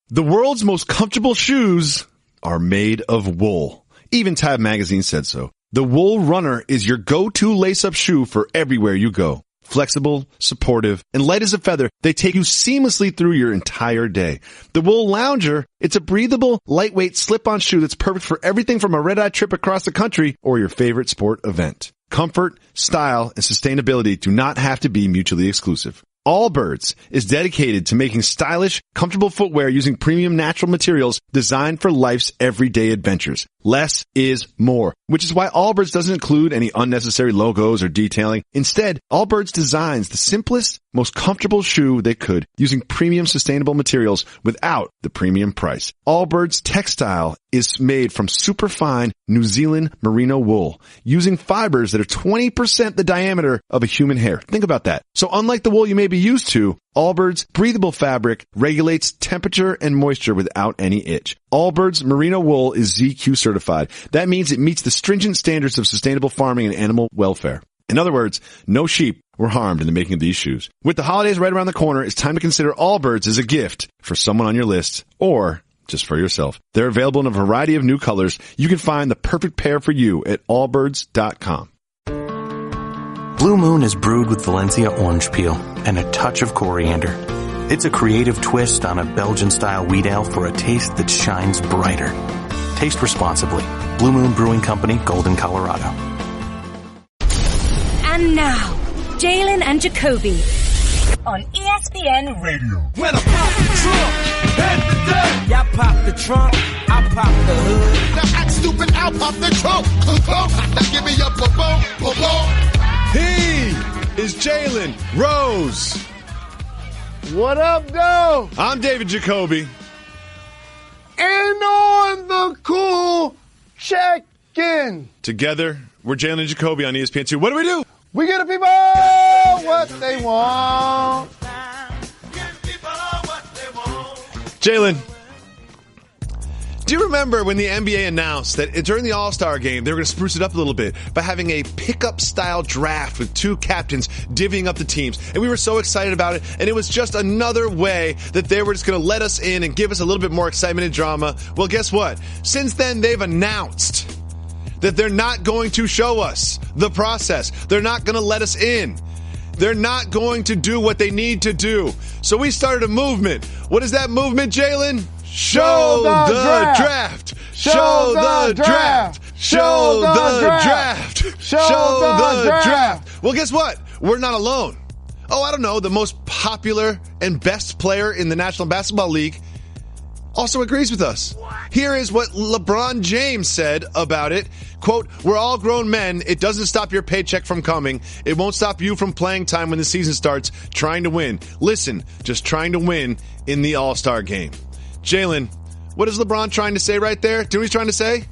The world's most comfortable shoes are made of wool. Even Time magazine said so. The Wool Runner is your go-to lace-up shoe for everywhere you go. Flexible, supportive, and light as a feather, they take you seamlessly through your entire day. The Wool Lounger, it's a breathable, lightweight, slip-on shoe that's perfect for everything from a red-eye trip across the country or your favorite sport event. Comfort, style, and sustainability do not have to be mutually exclusive. Allbirds is dedicated to making stylish, comfortable footwear using premium natural materials designed for life's everyday adventures. Less is more, which is why Allbirds doesn't include any unnecessary logos or detailing. Instead, Allbirds designs the simplest, most comfortable shoe they could using premium sustainable materials without the premium price. Allbirds textile is made from superfine New Zealand merino wool using fibers that are 20% the diameter of a human hair. Think about that. So unlike the wool you may be used to, Allbirds breathable fabric regulates temperature and moisture without any itch. Allbirds merino wool is ZQ certified. That means it meets the stringent standards of sustainable farming and animal welfare. In other words, no sheep were harmed in the making of these shoes. With the holidays right around the corner, it's time to consider Allbirds as a gift for someone on your list or just for yourself. They're available in a variety of new colors. You can find the perfect pair for you at allbirds.com. Blue Moon is brewed with Valencia orange peel and a touch of coriander. It's a creative twist on a Belgian-style wheat ale for a taste that shines brighter. Taste responsibly. Blue Moon Brewing Company, Golden, Colorado. And now, Jalen and Jacoby on ESPN Radio. When I pop the trunk, hit the deck. Y'all pop the trunk, I pop the hood. Now act stupid, I'll pop the trunk. Now give me a boom. He is Jalen Rose. What up, though? I'm David Jacoby. And on the cool check-in. Together, we're Jalen and Jacoby on ESPN2. What do? We give the people what they want. Jalen, do you remember when the NBA announced that during the All-Star game, they were going to spruce it up a little bit by having a pickup-style draft with two captains divvying up the teams? And we were so excited about it, and it was just another way that they were just going to let us in and give us a little bit more excitement and drama. Well, guess what? Since then, they've announced that they're not going to show us the process. They're not going to let us in. They're not going to do what they need to do. So we started a movement. What is that movement, Jalen? Show the draft. Show the draft. Show the draft. Show the draft. Well, guess what? We're not alone. Oh, I don't know. The most popular and best player in the National Basketball League also agrees with us. Here is what LeBron James said about it. Quote, "We're all grown men. It doesn't stop your paycheck from coming. It won't stop you from playing time when the season starts, trying to win. Listen, just trying to win in the All-Star game." Jalen, what is LeBron trying to say right there? Do you know what he's trying to say?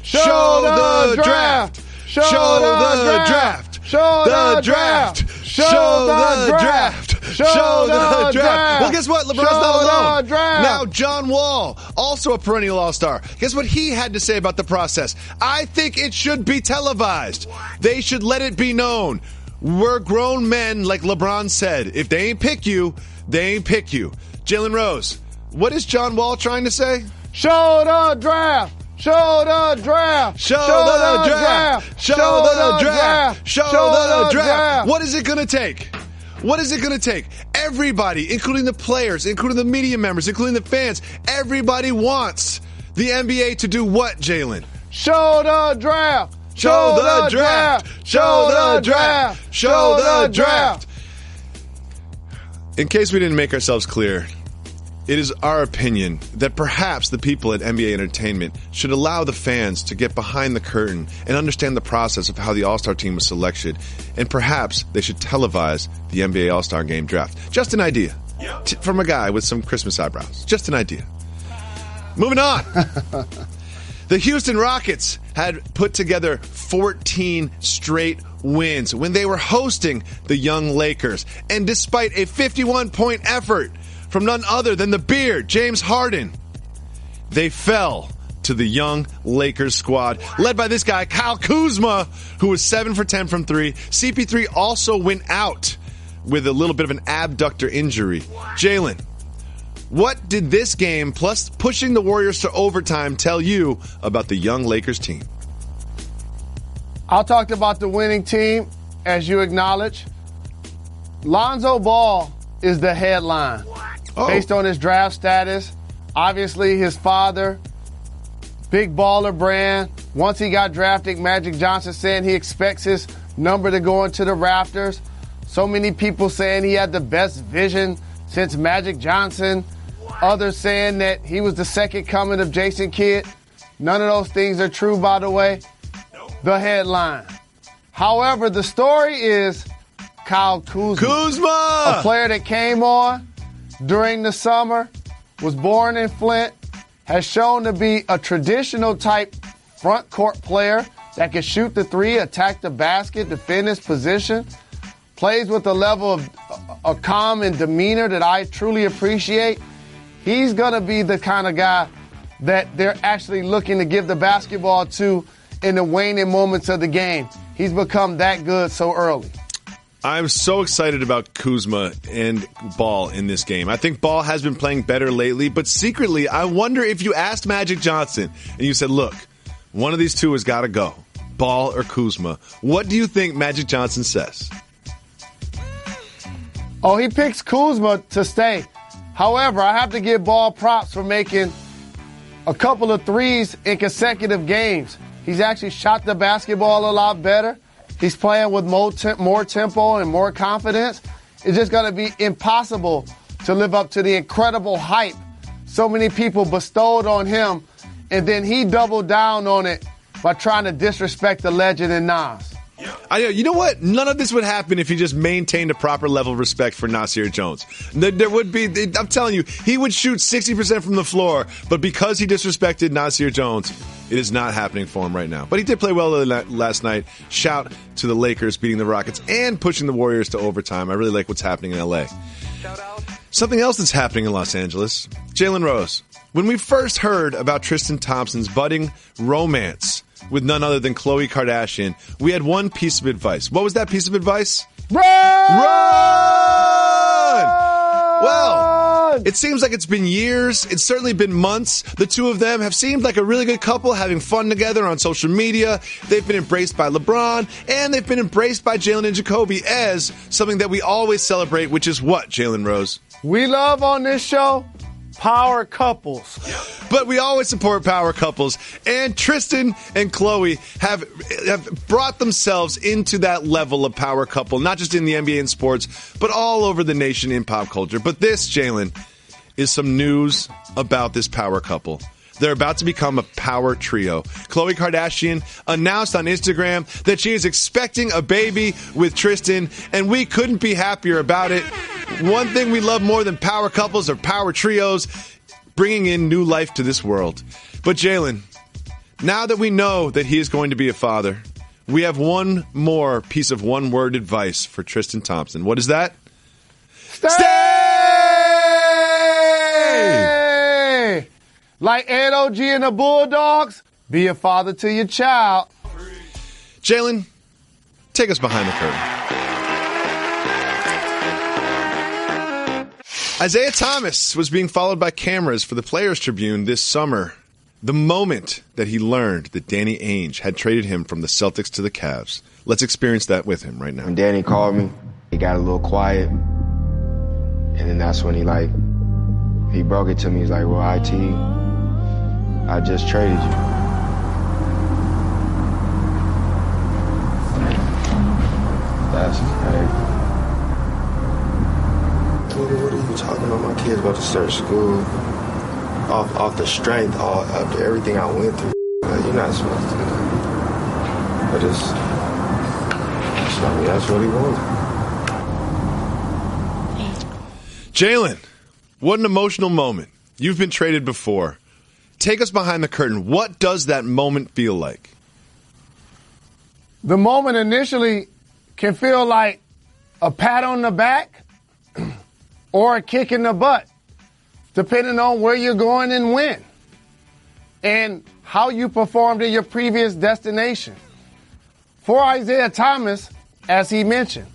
Show the draft. Show the draft. Show the draft. Show the draft. Show the draft. Well, guess what? LeBron's not alone. Now, John Wall, also a perennial all-star. Guess what he had to say about the process? "I think it should be televised. They should let it be known. We're grown men," like LeBron said. "If they ain't pick you, they ain't pick you." Jalen Rose, what is John Wall trying to say? Show the draft. Show the draft. Show the draft. Show the draft. Show the draft. What is it going to take? What is it going to take? Everybody, including the players, including the media members, including the fans, everybody wants the NBA to do what, Jalen? Show the draft. Show the draft. Show the draft. Show the draft. In case we didn't make ourselves clear, it is our opinion that perhaps the people at NBA Entertainment should allow the fans to get behind the curtain and understand the process of how the All-Star team was selected. And perhaps they should televise the NBA All-Star Game draft. Just an idea. From a guy with some Christmas eyebrows. Just an idea. Moving on. The Houston Rockets had put together 14 straight wins when they were hosting the young Lakers. And despite a 51-point effort from none other than the Beard, James Harden, they fell to the young Lakers squad, led by this guy, Kyle Kuzma, who was 7 for 10 from 3. CP3 also went out with a little bit of an abductor injury. Jalen, What did this game, plus pushing the Warriors to overtime, tell you about the young Lakers team? I'll talk about the winning team, as you acknowledge. Lonzo Ball is the headline. Based on his draft status. Obviously, his father, big baller brand. Once he got drafted, Magic Johnson saying he expects his number to go into the rafters. So many people saying he had the best vision since Magic Johnson. Others saying that he was the second coming of Jason Kidd. None of those things are true, by the way. The headline. However, the story is Kyle Kuzma. A player that came on during the summer, was born in Flint, has shown to be a traditional type front court player that can shoot the three, attack the basket, defend his position, plays with a level of calm and demeanor that I truly appreciate. He's going to be the kind of guy that they're actually looking to give the basketball to in the waning moments of the game. He's become that good so early. I'm so excited about Kuzma and Ball in this game. I think Ball has been playing better lately, but secretly, I wonder if you asked Magic Johnson and you said, look, one of these two has got to go, Ball or Kuzma. What do you think Magic Johnson says? Oh, he picks Kuzma to stay. However, I have to give Ball props for making a couple of threes in consecutive games. He's actually shot the basketball a lot better. He's playing with more tempo and more confidence. It's just going to be impossible to live up to the incredible hype so many people bestowed on him, and then he doubled down on it by trying to disrespect the legend in Nas. You know what? None of this would happen if he just maintained a proper level of respect for Nasir Jones. There would be, I'm telling you, he would shoot 60% from the floor, but because he disrespected Nasir Jones, it is not happening for him right now. But he did play well last night. Shout to the Lakers beating the Rockets and pushing the Warriors to overtime. I really like what's happening in L.A. Something else that's happening in Los Angeles. Jalen Rose. When we first heard about Tristan Thompson's budding romance with none other than Khloe Kardashian, we had one piece of advice. What was that piece of advice? Run! Well, it seems like it's been years. It's certainly been months. The two of them have seemed like a really good couple, having fun together on social media. They've been embraced by LeBron, and they've been embraced by Jalen Jacoby as something that we always celebrate, which is what, Jalen Rose? We love on this show power couples. But we always support power couples. And Tristan and Khloe have brought themselves into that level of power couple, not just in the NBA and sports, but all over the nation in pop culture. But this, Jalen, is some news about this power couple. They're about to become a power trio. Khloe Kardashian announced on Instagram that she is expecting a baby with Tristan, and we couldn't be happier about it. One thing we love more than power couples or power trios, bringing in new life to this world. But Jalen, now that we know that he is going to be a father, we have one more piece of one-word advice for Tristan Thompson. What is that? Stay! Like Ed OG and the Bulldogs, be a father to your child. Jalen, take us behind the curtain. Isaiah Thomas was being followed by cameras for the Players Tribune this summer. The moment that he learned that Danny Ainge had traded him from the Celtics to the Cavs. Let's experience that with him right now. When Danny called me, he got a little quiet. And then that's when he broke it to me. He's like, well, IT, I just traded you. That's crazy. What are you talking about? My kid's about to start school off the strength, after everything I went through. You're not supposed to do that. But that's what he wanted. Jalen, what an emotional moment. You've been traded before. Take us behind the curtain. What does that moment feel like? The moment initially can feel like a pat on the back or a kick in the butt, depending on where you're going and when, and how you performed in your previous destination. For Isaiah Thomas, as he mentioned,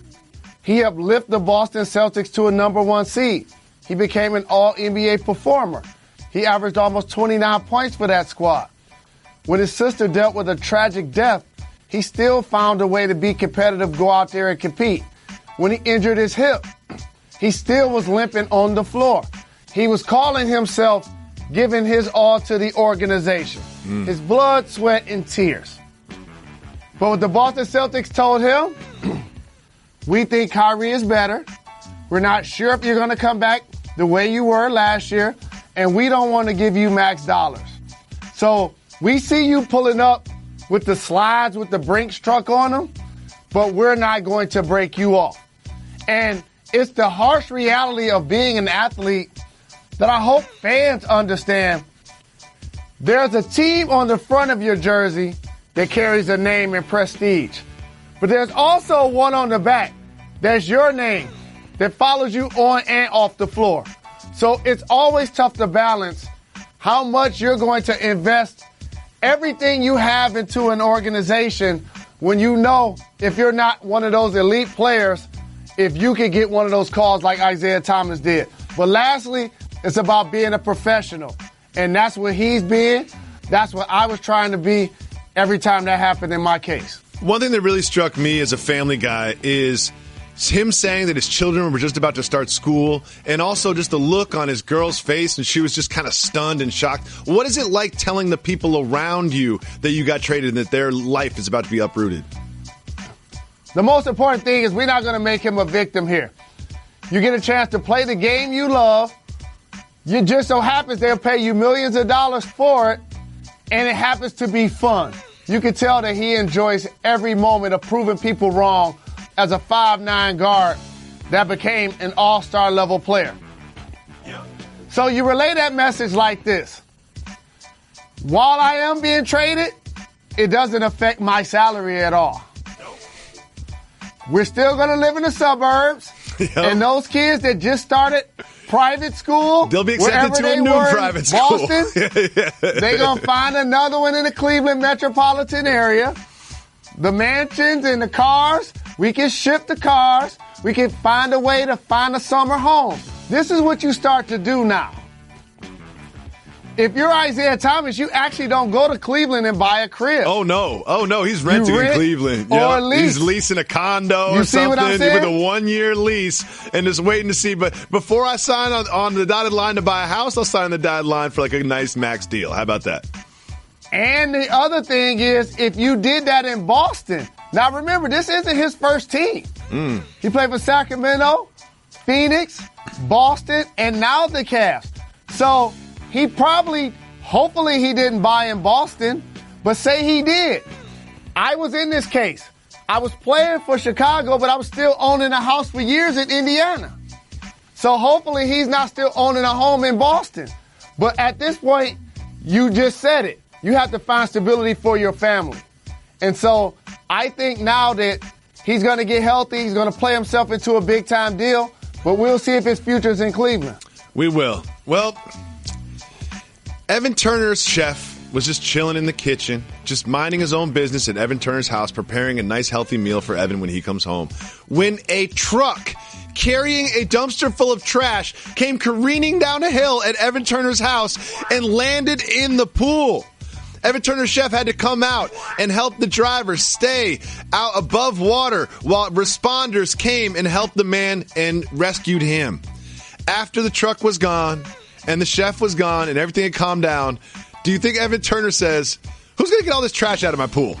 he helped lift the Boston Celtics to a number one seed. he became an all-NBA performer. He averaged almost 29 points for that squad. When his sister dealt with a tragic death, he still found a way to be competitive, go out there and compete. When he injured his hip, he still was limping on the floor. He was calling himself giving his all to the organization. His blood, sweat, and tears. But what the Boston Celtics told him, we think Kyrie is better. We're not sure if you're going to come back the way you were last year, and we don't want to give you max dollars. So we see you pulling up with the slides with the Brinks truck on them, but we're not going to break you off. And it's the harsh reality of being an athlete that I hope fans understand. There's a team on the front of your jersey that carries a name and prestige. But there's also one on the back that's your name that follows you on and off the floor. So it's always tough to balance how much you're going to invest everything you have into an organization when you know if you're not one of those elite players, if you can get one of those calls like Isaiah Thomas did. But lastly, it's about being a professional. And that's what he's been. That's what I was trying to be every time that happened in my case. One thing that really struck me as a family guy is him saying that his children were just about to start school, and also just the look on his girl's face, and she was just kind of stunned and shocked. What is it like telling the people around you that you got traded and that their life is about to be uprooted? The most important thing is we're not going to make him a victim here. You get a chance to play the game you love. You just so happens they'll pay you millions of dollars for it, and it happens to be fun. You can tell that he enjoys every moment of proving people wrong as a 5'9" guard that became an all-star level player. So you relay that message like this. While I am being traded, it doesn't affect my salary at all. We're still going to live in the suburbs, and those kids that just started private school, they'll be accepted to a new private school. Boston, they're going to find another one in the Cleveland metropolitan area. The mansions and the cars, we can ship the cars. We can find a way to find a summer home. This is what you start to do now. If you're Isaiah Thomas, you actually don't go to Cleveland and buy a crib. Oh, no. He's renting in Cleveland. Or lease. He's leasing a condo or something with a 1-year lease and just waiting to see. But before I sign on the dotted line to buy a house, I'll sign the dotted line for like a nice max deal. How about that? And the other thing is, if you did that in Boston, now remember, this isn't his first team. He played for Sacramento, Phoenix, Boston, and now the Cavs. So he hopefully he didn't buy in Boston, but say he did. I was in this case. I was playing for Chicago, but I was still owning a house for years in Indiana. So hopefully he's not still owning a home in Boston. But at this point, you just said it. You have to find stability for your family. And so I think now that he's going to get healthy, he's going to play himself into a big-time deal, but we'll see if his future is in Cleveland. We will. Well, Evan Turner's chef was just chilling in the kitchen, just minding his own business at Evan Turner's house, preparing a nice, healthy meal for Evan when he comes home, when a truck carrying a dumpster full of trash came careening down a hill at Evan Turner's house and landed in the pool. Evan Turner's chef had to come out and help the driver stay out above water while responders came and helped the man and rescued him. After the truck was gone and the chef was gone and everything had calmed down, do you think Evan Turner says, who's going to get all this trash out of my pool?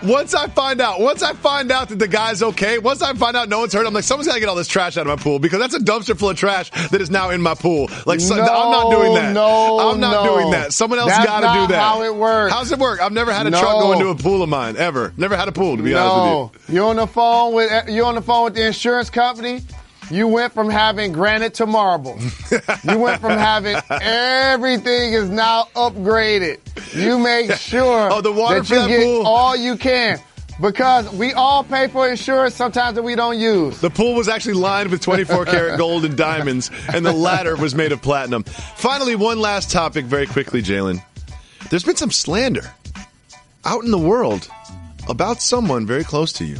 Once I find out that the guy's okay, once I find out no one's hurt, I'm like, someone's got to get all this trash out of my pool because that's a dumpster full of trash that is now in my pool. Like, I'm not doing that. I'm not doing that. Someone else got to do that. That's how it works. How's it work? I've never had a truck go into a pool of mine, ever. Never had a pool, to be honest with you. You're on the phone with the insurance company. You went from having granite to marble. You went from having everything is now upgraded. You make sure the water that you get pool. all you can. Because we all pay for insurance sometimes that we don't use. The pool was actually lined with 24-karat gold and diamonds, and the ladder was made of platinum. Finally, one last topic very quickly, Jalen. There's been some slander out in the world about someone very close to you.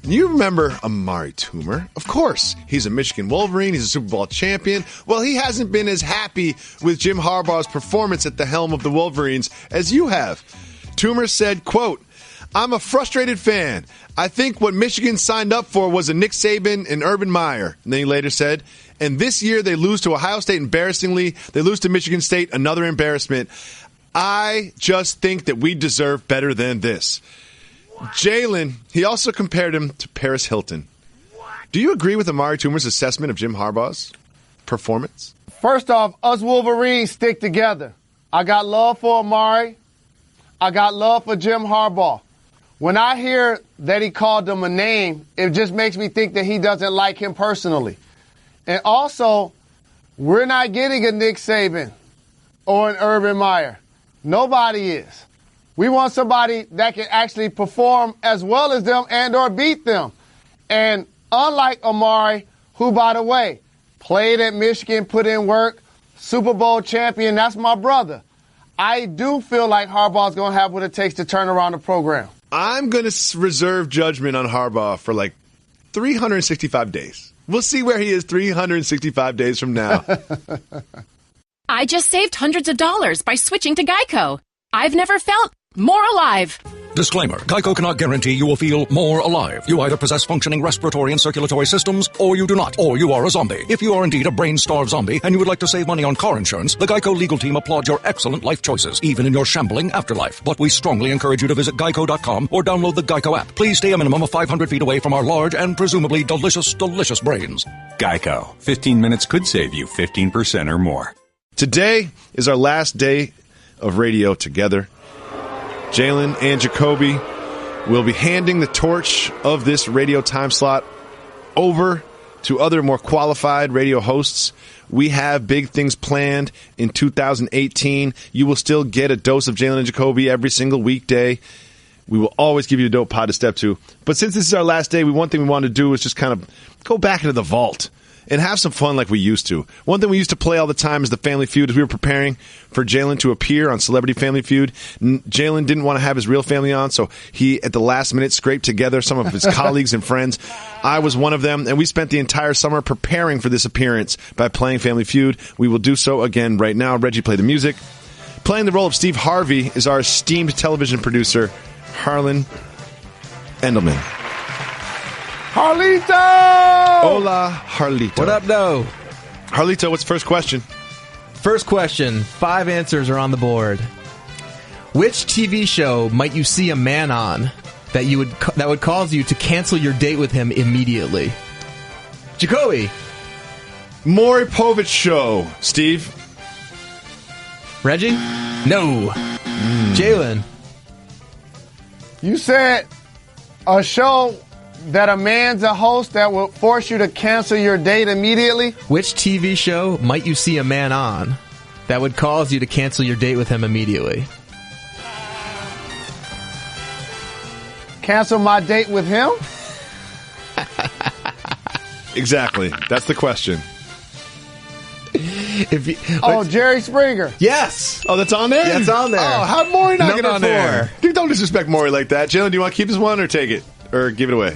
You remember Amari Toomer? Of course. He's a Michigan Wolverine. He's a Super Bowl champion. Well, he hasn't been as happy with Jim Harbaugh's performance at the helm of the Wolverines as you have. Toomer said, quote, "I'm a frustrated fan. I think what Michigan signed up for was a Nick Saban and Urban Meyer." And then he later said, "And this year they lose to Ohio State embarrassingly. They lose to Michigan State, another embarrassment. I just think that we deserve better than this." Jalen, he also compared him to Paris Hilton. Do you agree with Amari Toomer's assessment of Jim Harbaugh's performance? First off, us Wolverines stick together. I got love for Amari. I got love for Jim Harbaugh. When I hear that he called him a name, it just makes me think that he doesn't like him personally. And also, we're not getting a Nick Saban or an Urban Meyer. Nobody is. We want somebody that can actually perform as well as them and or beat them. And unlike Amari, who, by the way, played at Michigan, put in work, Super Bowl champion, that's my brother. I do feel like Harbaugh's going to have what it takes to turn around the program. I'm going to reserve judgment on Harbaugh for like 365 days. We'll see where he is 365 days from now. I just saved hundreds of dollars by switching to Geico. I've never felt more alive. Disclaimer. Geico cannot guarantee you will feel more alive. You either possess functioning respiratory and circulatory systems, or you do not, or you are a zombie. If you are indeed a brain-starved zombie and you would like to save money on car insurance, the Geico legal team applauds your excellent life choices, even in your shambling afterlife. But we strongly encourage you to visit geico.com or download the Geico app. Please stay a minimum of 500 feet away from our large and presumably delicious, delicious brains. Geico. 15 minutes could save you 15% or more. Today is our last day of radio together. Jalen and Jacoby will be handing the torch of this radio time slot over to other more qualified radio hosts. We have big things planned in 2018. You will still get a dose of Jalen and Jacoby every single weekday. We will always give you a dope pod to step to. But since this is our last day, one thing we want to do is just kind of go back into the vault and have some fun like we used to. One thing we used to play all the time is the Family Feud. As we were preparing for Jalen to appear on Celebrity Family Feud, Jalen didn't want to have his real family on, so he, at the last minute, scraped together some of his colleagues and friends. I was one of them, and we spent the entire summer preparing for this appearance by playing Family Feud. We will do so again right now. Reggie, play the music. Playing the role of Steve Harvey is our esteemed television producer, Harlan Endelman. Harlito! Hola, Harlito. What up, though? Harlito, what's the first question? First question. 5 answers are on the board. Which TV show might you see a man on that would cause you to cancel your date with him immediately? Jacoby. Maury Povich Show. Steve? Reggie? No. Jalen? You said a show that a man's a host that will force you to cancel your date immediately? Which TV show might you see a man on that would cause you to cancel your date with him immediately? Cancel my date with him? Exactly. That's the question. Jerry Springer. Yes. Oh, that's on there? Yeah, it's on there. Oh, how'd Maury not get on there? 4. Dude, don't disrespect Maury like that. Jalen, do you want to keep this one or take it? Or give it away?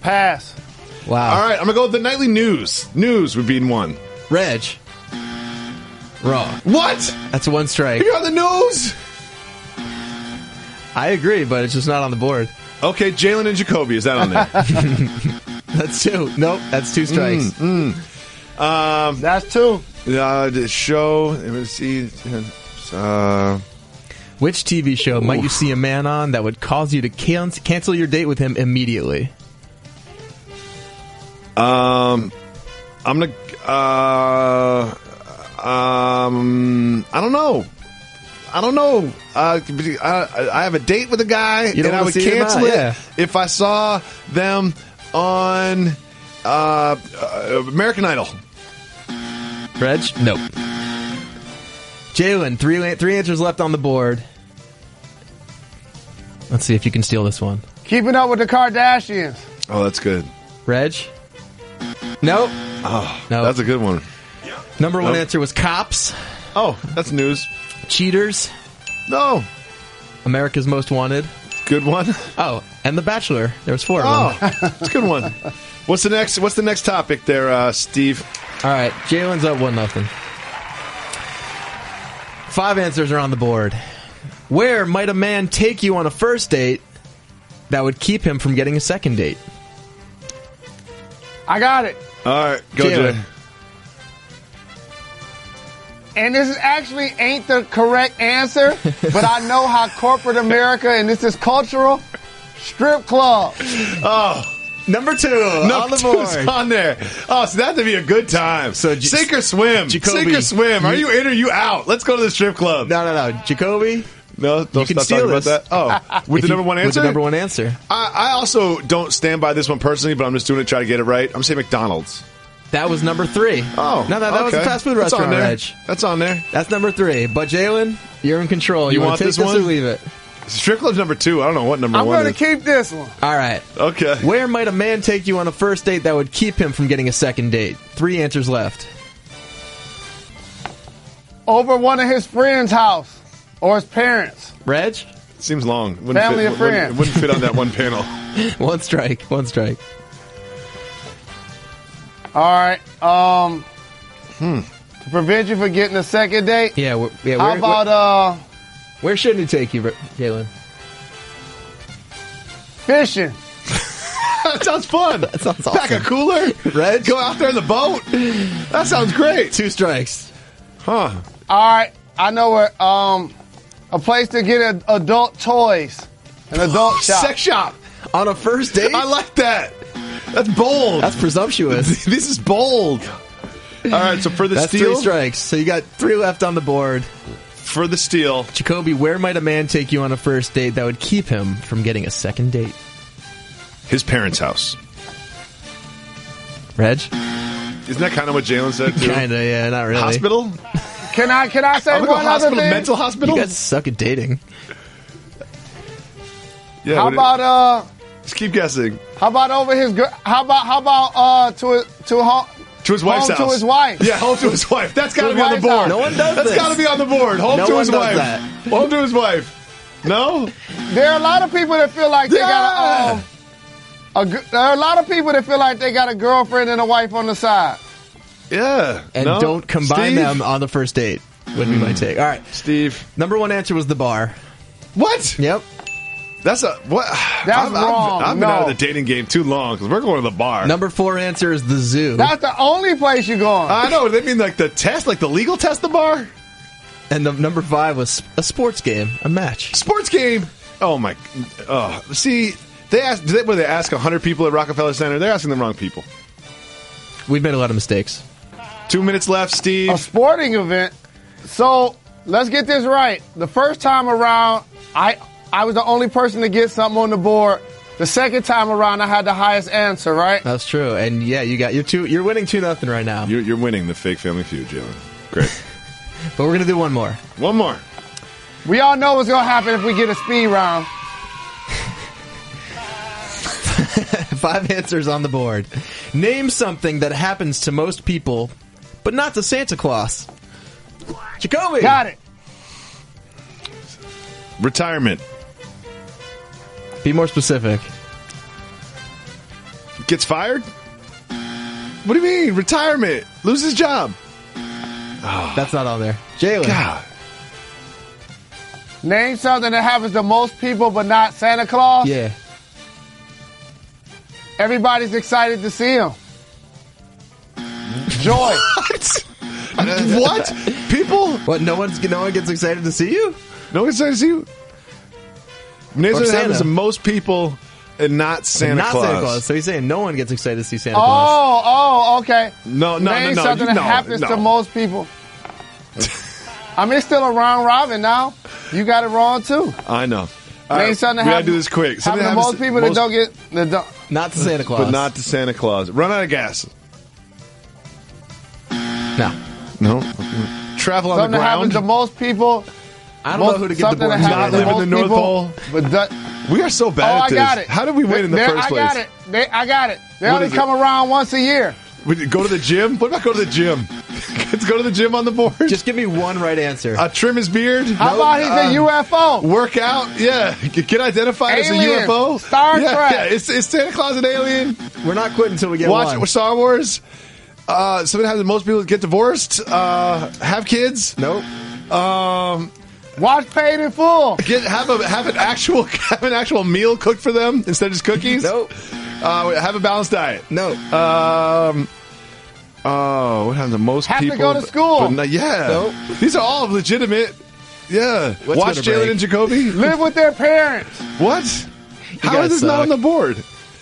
Pass. Wow. All right, I'm going to go with the nightly news. News would be in 1. Reg. Wrong. What? That's 1 strike. You're on the news? I agree, but it's just not on the board. Okay, Jalen and Jacoby. Is that on there? That's 2. Nope, that's 2 strikes. That's 2. The show. Let me see. Which TV show might you see a man on that would cause you to cancel your date with him immediately? I'm gonna. I don't know. I have a date with a guy, and I would cancel it if I saw them on American Idol. Reg? Nope. Jalen, 3 answers left on the board. Let's see if you can steal this one. Keeping Up with the Kardashians. Oh, that's good. Reg? Nope. Oh, no. That's a good one. Number 1 answer was Cops. Oh, that's news. Cheaters. No. America's Most Wanted. Good one. Oh, And The Bachelor. There was 4 of them. That's a good one. What's the next topic there, Steve? All right, Jalen's up 1-0. 5 answers are on the board. Where might a man take you on a first date that would keep him from getting a second date? I got it. All right, go, Jay. And this actually ain't the correct answer, but I know how corporate America, and this is cultural, strip club. Oh. Number 2 on the board. On there. Oh, so that'd be a good time. So sink or swim. Jacoby, sink or swim. Are you in or you out? Let's go to the strip club. No. Jacoby? No, don't you can stop steal talking this. about that. Oh, with the number one answer? With the number 1 answer. I also don't stand by this one personally, but I'm just doing it to try to get it right. I'm saying McDonald's. That was number 3. Oh, no, that was a fast food restaurant, Reg. That's on there. That's number 3. But Jalen, you're in control. You want to take this or leave it? Strip club's number 2. I don't know what number 1 is. I'm going to keep this one. All right. Okay. Where might a man take you on a first date that would keep him from getting a second date? 3 answers left. Over one of his friends' house or his parents. Reg? Seems long. Family or friends. Wouldn't fit on that one panel. One strike. All right. To prevent you from getting a second date. Yeah. How about where shouldn't he take you, Jalen? fishing? That sounds fun. That sounds awesome. Pack a cooler. Reg? Go out there in the boat. That sounds great. 2 strikes. Huh. All right. I know where. A place to get adult toys. An adult shop. Sex shop. On a first date? I like that. That's bold. That's presumptuous. This is bold. All right, so for the steal. 3 strikes. So you got 3 left on the board. For the steal. Jacoby, where might a man take you on a first date that would keep him from getting a second date? His parents' house. Reg? Isn't that kind of what Jalen said, too? Kind of, yeah, not really. Hospital? Can I say one other thing? Mental hospital? You guys suck at dating. Yeah. How about just keep guessing. How about over his? How about to his wife's house? To his wife. Yeah, home to his wife. That's got to be on the board. House. No one does That's this. got to be on the board. Home no to one his does wife. That. Home to his wife. No. There are a lot of people that feel like they got there are a lot of people that feel like they got a girlfriend and a wife on the side. Yeah. And don't combine them on the first date. Would be my take. All right, Steve. Number 1 answer was the bar. What? Yep. That's what? That's wrong. I've been out of the dating game too long because we're going to the bar. Number 4 answer is the zoo. That's the only place you're going. I know. They mean like the test, like the legal test, the bar. And the number 5 was a sports game, a match. Sports game. Oh my. See, they asked. When they ask 100 people at Rockefeller Center, they're asking the wrong people. We've made a lot of mistakes. 2 minutes left, Steve. A sporting event. So let's get this right. The first time around, I was the only person to get something on the board. The second time around, I had the highest answer, right? That's true. And yeah, you're winning 2-0 right now. You're winning the fake Family Feud, Jalen. Great. But we're gonna do one more. One more. We all know what's gonna happen if we get a speed round. 5 answers on the board. Name something that happens to most people, but not to Santa Claus. Jacoby! Got it. Retirement. Be more specific. Gets fired? What do you mean? Retirement. Loses his job. Oh. That's not on there. Jalen. God. Name something that happens to most people, but not Santa Claus. Yeah. Everybody's excited to see him. Joy. What? People? What? No one gets excited to see you? No one's excited to see you? Name something that happens to most people and not Santa Claus. Not Santa Claus. So he's saying no one gets excited to see Santa Claus. Oh, okay. No. Name something that happens to most people. I mean, it's still a round robin now. You got it wrong, too. I know. Name something that we happens gotta do this quick. Something to most people that don't get... Not to Santa Claus. But not to Santa Claus. Run out of gas. No. Travel on something the ground. that happens to most people... I don't know who to give the board to. Not live in the North Pole. We are so bad at this. I got it. How did we win in the first place? I got it. They only come around once a year. Go to the gym? What about go to the gym? Let's go to the gym on the board. Just give me one right answer. Trim his beard. How about he's a UFO? Work out. Yeah. Get identified as a UFO. Star Trek. Yeah. Is Santa Claus an alien? We're not quitting until we get Watch one. Star Wars. Something happens. Most people get divorced. Have kids. Nope. Watch Paid in Full. Have an actual meal cooked for them instead of just cookies. Nope. Have a balanced diet. No. What happens to most Have people? to go to school. Nope. These are all legitimate. Yeah. Watch Jalen and Jacoby. Live with their parents. What? How is this not on the board?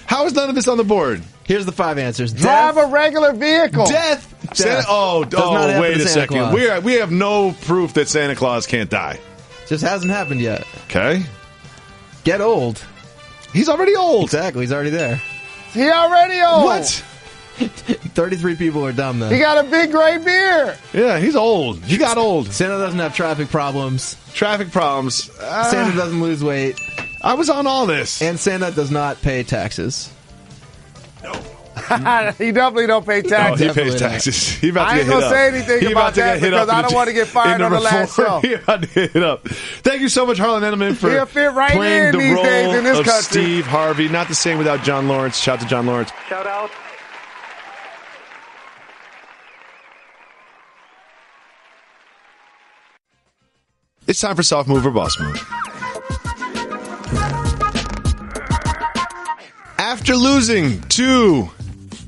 How is none of this on the board? Here's the 5 answers. Drive a regular vehicle. Death. Death. Wait a second. Claus. We have no proof that Santa Claus can't die. Just hasn't happened yet. Okay. Get old. He's already old. Exactly. He's already there. He already old. What? 33 people are dumb, though. He got a big gray beard. Yeah, he's old. He got old. Santa doesn't have traffic problems. Santa doesn't lose weight. I was on all this. And Santa does not pay taxes. He definitely don't pay taxes. He pays taxes. He about to I get ain't hit gonna up. say anything about that because I don't want to get fired on the last show. He about to get hit up. Thank you so much, Harlan Edelman, for He'll fit right playing in the these role days in this of country. Steve Harvey. Not the same without John Lawrence. Shout out to John Lawrence. Shout out. It's time for Soft Move or Boss Move. After losing to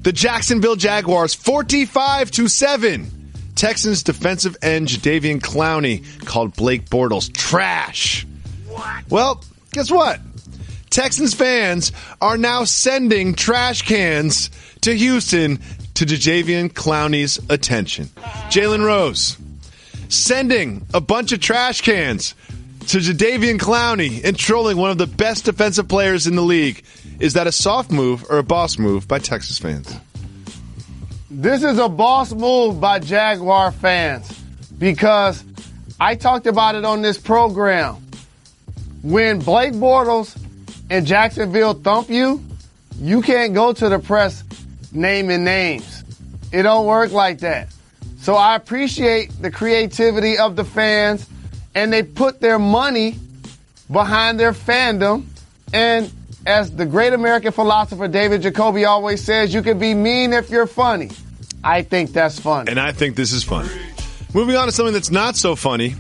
the Jacksonville Jaguars 45-7, Texans defensive end Jadeveon Clowney called Blake Bortles trash. Well, guess what? Texans fans are now sending trash cans to Houston to Jadeveon Clowney's attention. Jalen Rose sending a bunch of trash cans to Jadeveon Clowney and trolling one of the best defensive players in the league. Is that a soft move or a boss move by Texas fans? This is a boss move by Jaguar fans because I talked about it on this program. When Blake Bortles and Jacksonville thump you, you can't go to the press naming names. It don't work like that. So I appreciate the creativity of the fans, and they put their money behind their fandom. And as the great American philosopher David Jacoby always says, you can be mean if you're funny. I think that's funny. And I think this is funny. Moving on to something that's not so funny.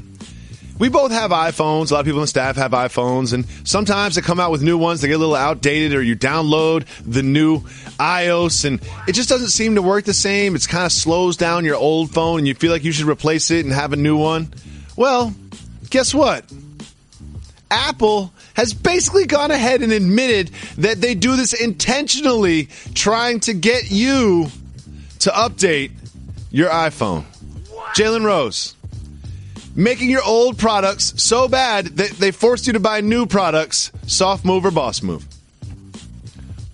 We both have iPhones. A lot of people on staff have iPhones. And sometimes they come out with new ones. They get a little outdated, or you download the new iOS, and it just doesn't seem to work the same. It kind of slows down your old phone, and you feel like you should replace it and have a new one. Well, guess what? Apple has basically gone ahead and admitted that they do this intentionally, trying to get you to update your iPhone. Jalen Rose, making your old products so bad that they forced you to buy new products. Soft move or boss move?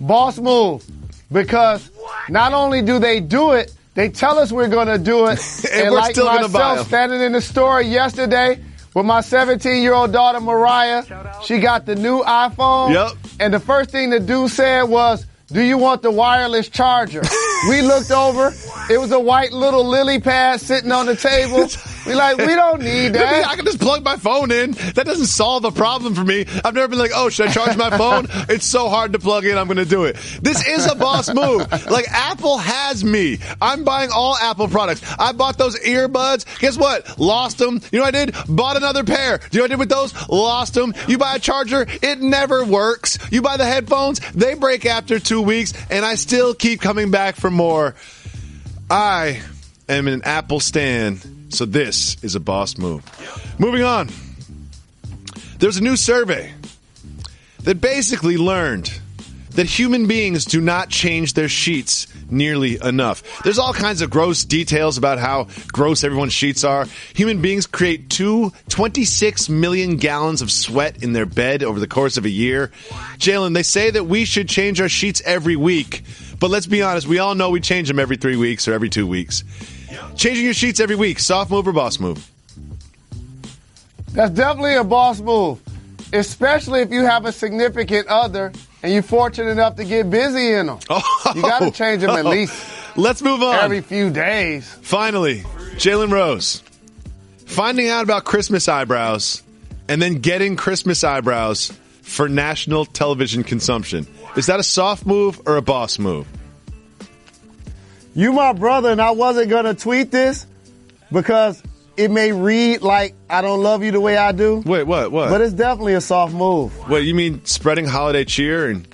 Boss move. Because not only do they do it, they tell us we're going to do it. And we're like still going to buy them. Standing in the store yesterday with my 17-year-old daughter, Mariah, she got the new iPhone. Yep. And the first thing the dude said was, "Do you want the wireless charger?" We looked over. It was a white little lily pad sitting on the table. We don't need that. I can just plug my phone in. That doesn't solve a problem for me. I've never been like, oh, should I charge my phone? It's so hard to plug in. I'm going to do it. This is a boss move. Like, Apple has me. I'm buying all Apple products. I bought those earbuds. Guess what? Lost them. You know what I did? Bought another pair. Do you know what I did with those? Lost them. You buy a charger. It never works. You buy the headphones. They break after 2 weeks, and I still keep coming back for more. I am an Apple stan, so this is a boss move. Moving on. There's a new survey that basically learned that human beings do not change their sheets nearly enough. There's all kinds of gross details about how gross everyone's sheets are. Human beings create 26 million gallons of sweat in their bed over the course of a year. Jalen, they say that we should change our sheets every week. But let's be honest, we all know we change them every 3 weeks or every 2 weeks. Changing your sheets every week, soft move or boss move? That's definitely a boss move, especially if you have a significant other and you're fortunate enough to get busy in them. You got to change them at least Let's move on. Every few days. Finally, Jalen Rose, finding out about Christmas eyebrows and then getting Christmas eyebrows for national television consumption. Is that a soft move or a boss move? You my brother, and I wasn't going to tweet this because it may read like I don't love you the way I do. Wait, what? But it's definitely a soft move. What, you mean spreading holiday cheer and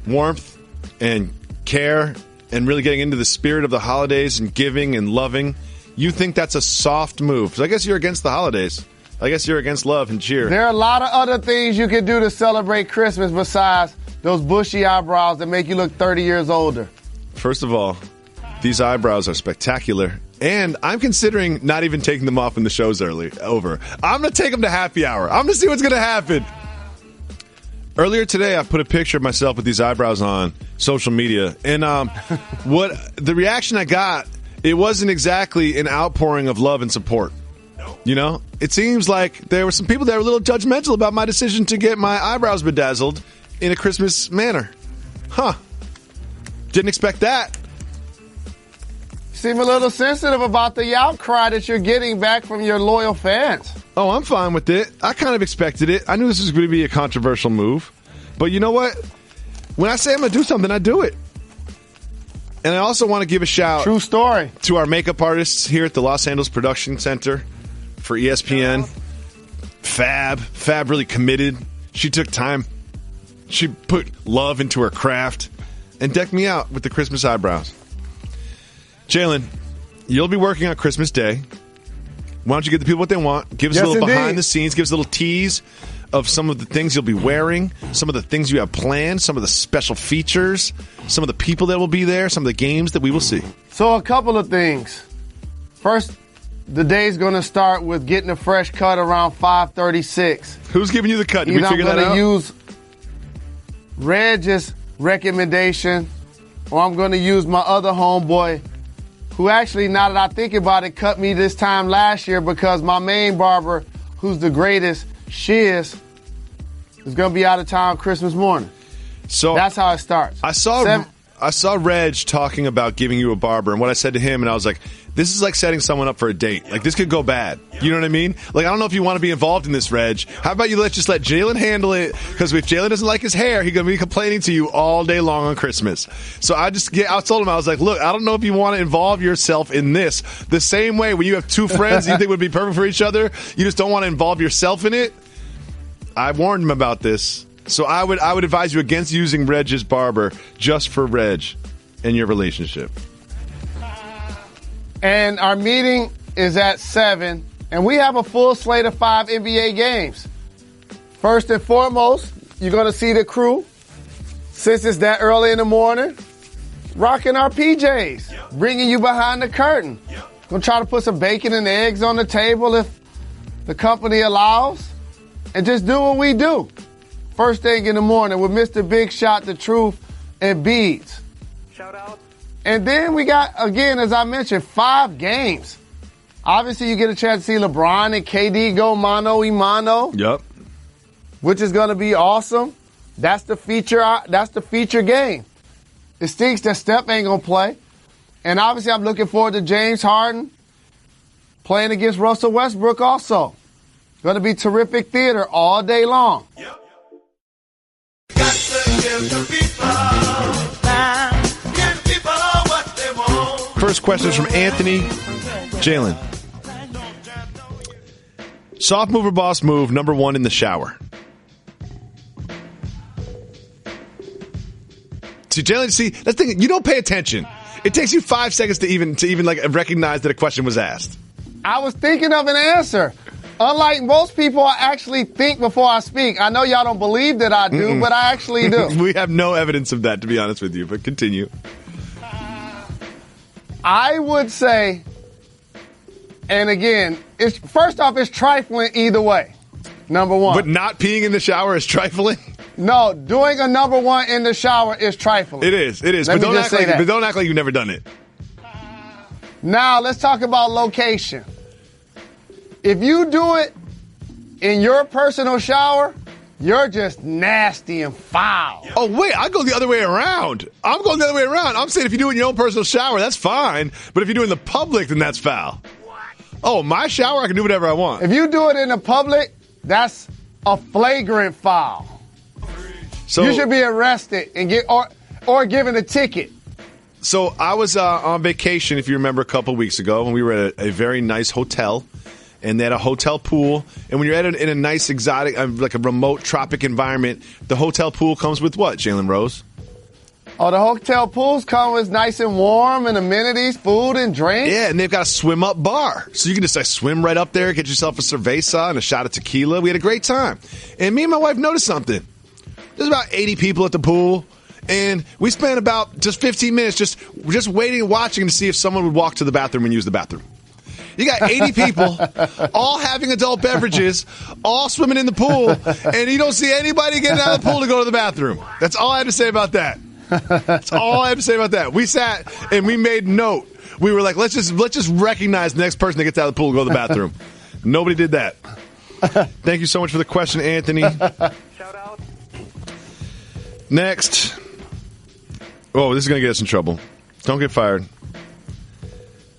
warmth and care and really getting into the spirit of the holidays and giving and loving? You think that's a soft move? So I guess you're against the holidays. I guess you're against love and cheer. There are a lot of other things you can do to celebrate Christmas besides those bushy eyebrows that make you look 30 years older. First of all, these eyebrows are spectacular. And I'm considering not even taking them off when the show's over. I'm going to take them to happy hour. I'm going to see what's going to happen. Earlier today, I put a picture of myself with these eyebrows on social media. And what the reaction I got, it wasn't exactly an outpouring of love and support. You know, it seems like there were some people that were a little judgmental about my decision to get my eyebrows bedazzled in a Christmas manner. Huh. Didn't expect that. Seem a little sensitive about the outcry that you're getting back from your loyal fans. Oh, I'm fine with it. I kind of expected it. I knew this was going to be a controversial move. But you know what? When I say I'm going to do something, I do it. And I also want to give a shout True story. to our makeup artists here at the Los Angeles Production Center for ESPN. Fab really committed. She took time. She put love into her craft and decked me out with the Christmas eyebrows. Jalen, you'll be working on Christmas Day. Why don't you give the people what they want? Give us a little behind the scenes. Give us a little tease of some of the things you'll be wearing, some of the things you have planned, some of the special features, some of the people that will be there, some of the games that we will see. So a couple of things. First, the day's going to start with getting a fresh cut around 5:36. Who's giving you the cut? Did we figure that out? I'm going to use Reg's recommendation, or I'm going to use my other homeboy, who actually, now that I think about it, cut me this time last year because my main barber, who's the greatest, Shiz, is going to be out of town Christmas morning. So that's how it starts. I saw Reg talking about giving you a barber, and what I said to him, and I was like, this is like setting someone up for a date. Like, this could go bad. You know what I mean? Like, I don't know if you want to be involved in this, Reg. How about you just let Jalen handle it? Because if Jalen doesn't like his hair, he's going to be complaining to you all day long on Christmas. So I told him, I was like, look, I don't know if you want to involve yourself in this. The same way when you have two friends you think would be perfect for each other, you just don't want to involve yourself in it. I warned him about this. So I would advise you against using Reg's barber just for Reg and your relationship. And our meeting is at 7, and we have a full slate of 5 NBA games. First and foremost, you're going to see the crew, since it's that early in the morning, rocking our PJs, bringing you behind the curtain. Going to try to put some bacon and eggs on the table if the company allows, and just do what we do. First thing in the morning with Mr. Big Shot, The Truth, and Beads. Shout out. And then we got, again, as I mentioned, 5 games. Obviously, you get a chance to see LeBron and KD go mano y mano. Yep. Which is going to be awesome. That's the feature game. It stinks that Steph ain't going to play. And obviously, I'm looking forward to James Harden playing against Russell Westbrook also. Going to be terrific theater all day long. Yep. Got to give the people what they want. First question is from Anthony. Jalen. Soft move or boss move, number 1 in the shower. See, Jalen, that's the thing. You don't pay attention. It takes you 5 seconds to even like recognize that a question was asked. I was thinking of an answer. Unlike most people, I actually think before I speak. I know y'all don't believe that I do, but I actually do. We have no evidence of that, to be honest with you, but continue. I would say, and again, first off, it's trifling either way, number 1. But not peeing in the shower is trifling? No, doing a number 1 in the shower is trifling. It is. But don't act like you've never done it. Now, let's talk about location. If you do it in your personal shower, you're just nasty and foul. Oh, wait, I go the other way around. I'm saying if you do it in your own personal shower, that's fine. But if you do it in the public, then that's foul. Oh, my shower, I can do whatever I want. If you do it in the public, that's a flagrant foul. So you should be arrested and or given a ticket. So I was on vacation, if you remember, a couple weeks ago when we were at a very nice hotel, and they had a hotel pool. And when you're in a nice, exotic, like a remote tropic environment, the hotel pool comes with what, Jalen Rose? Oh, the hotel pools come with nice and warm and amenities, food and drink. Yeah, and they've got a swim-up bar. So you can just swim right up there, get yourself a cerveza and a shot of tequila. We had a great time. And me and my wife noticed something. There's about 80 people at the pool. And we spent about just 15 minutes just waiting and watching to see if someone would walk to the bathroom and use the bathroom. You got 80 people, all having adult beverages, all swimming in the pool, and you don't see anybody getting out of the pool to go to the bathroom. That's all I have to say about that. That's all I have to say about that. We sat and we made note. We were like, let's just recognize the next person that gets out of the pool to go to the bathroom. Nobody did that. Thank you so much for the question, Anthony. Shout out. Next. Oh, this is going to get us in trouble. Don't get fired.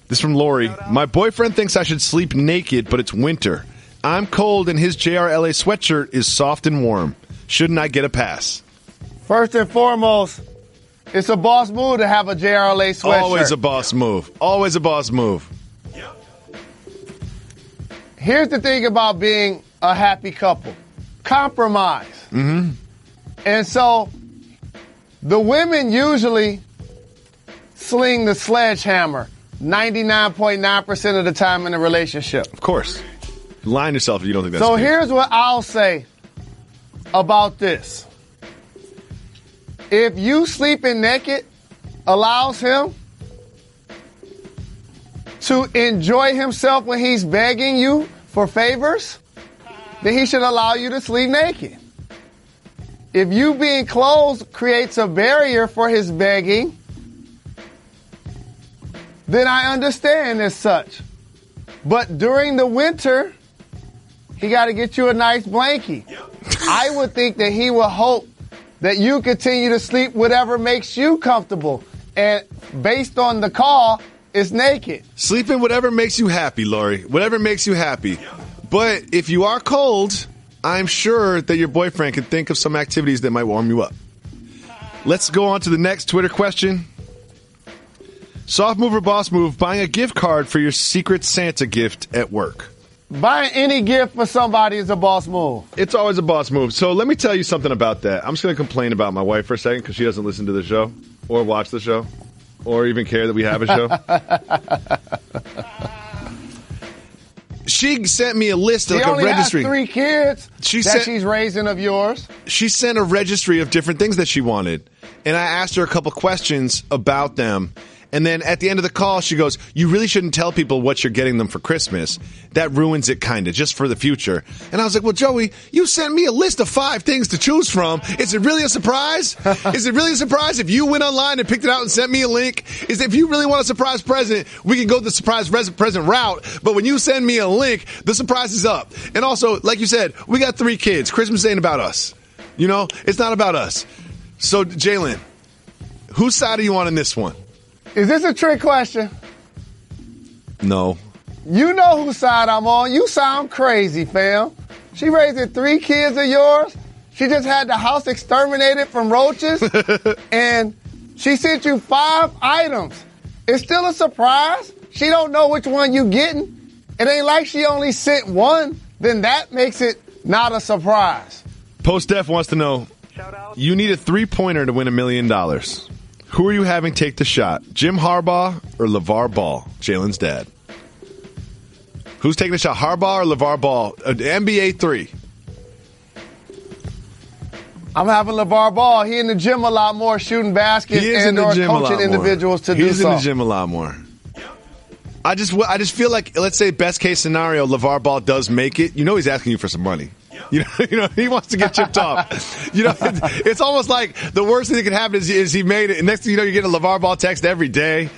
This is from Lori. My boyfriend thinks I should sleep naked, but it's winter. I'm cold, and his JRLA sweatshirt is soft and warm. Shouldn't I get a pass? First and foremost, it's a boss move to have a JRLA sweatshirt. Always a boss move. Always a boss move. Here's the thing about being a happy couple. Compromise. Mm-hmm. And so the women usually sling the sledgehammer 99.9% of the time in a relationship. Of course. Lying to yourself if you don't think that's so the case. Here's what I'll say about this. If you sleeping naked allows him to enjoy himself when he's begging you for favors, then he should allow you to sleep naked. If you being clothed creates a barrier for his begging, then I understand as such. But during the winter, he got to get you a nice blankie. I would think that he would hope that you continue to sleep whatever makes you comfortable. And based on the call, it's naked. Sleep in whatever makes you happy, Lori. Whatever makes you happy. But if you are cold, I'm sure that your boyfriend can think of some activities that might warm you up. Let's go on to the next Twitter question. Soft move or boss move, buying a gift card for your Secret Santa gift at work. Buying any gift for somebody is a boss move. It's always a boss move. So let me tell you something about that. I'm just going to complain about my wife for a second because she doesn't listen to the show or watch the show or even care that we have a show. She sent me a list of a registry. She only has 3 kids she's raising of yours. She sent a registry of different things that she wanted. And I asked her a couple questions about them. And then at the end of the call, she goes, you really shouldn't tell people what you're getting them for Christmas. That ruins it kind of, just for the future. And I was like, well, Joey, you sent me a list of 5 things to choose from. Is it really a surprise? Is it really a surprise if you went online and picked it out and sent me a link? Is if you really want a surprise present, we can go the surprise present route. But when you send me a link, the surprise is up. And also, like you said, we got 3 kids. Christmas ain't about us. You know, it's not about us. So, Jalen, whose side are you on in this one? Is this a trick question? No. You know whose side I'm on. You sound crazy, fam. She raising 3 kids of yours. She just had the house exterminated from roaches. And she sent you 5 items. It's still a surprise. She don't know which one you getting. It ain't like she only sent 1. Then that makes it not a surprise. Post Def wants to know, you need a 3-pointer to win $1 million. Who are you having take the shot? Jim Harbaugh or LeVar Ball, Jalen's dad? Who's taking the shot, Harbaugh or LeVar Ball? NBA 3. I'm having LeVar Ball. He in the gym a lot more, shooting baskets and or coaching individuals to do so. He's in the gym a lot more. I just feel like, let's say best case scenario, LeVar Ball does make it. You know he's asking you for some money. You know, he wants to get chipped off. You know, it's almost like the worst thing that can happen is he made it. And next thing you know, you're getting a LeVar Ball text every day.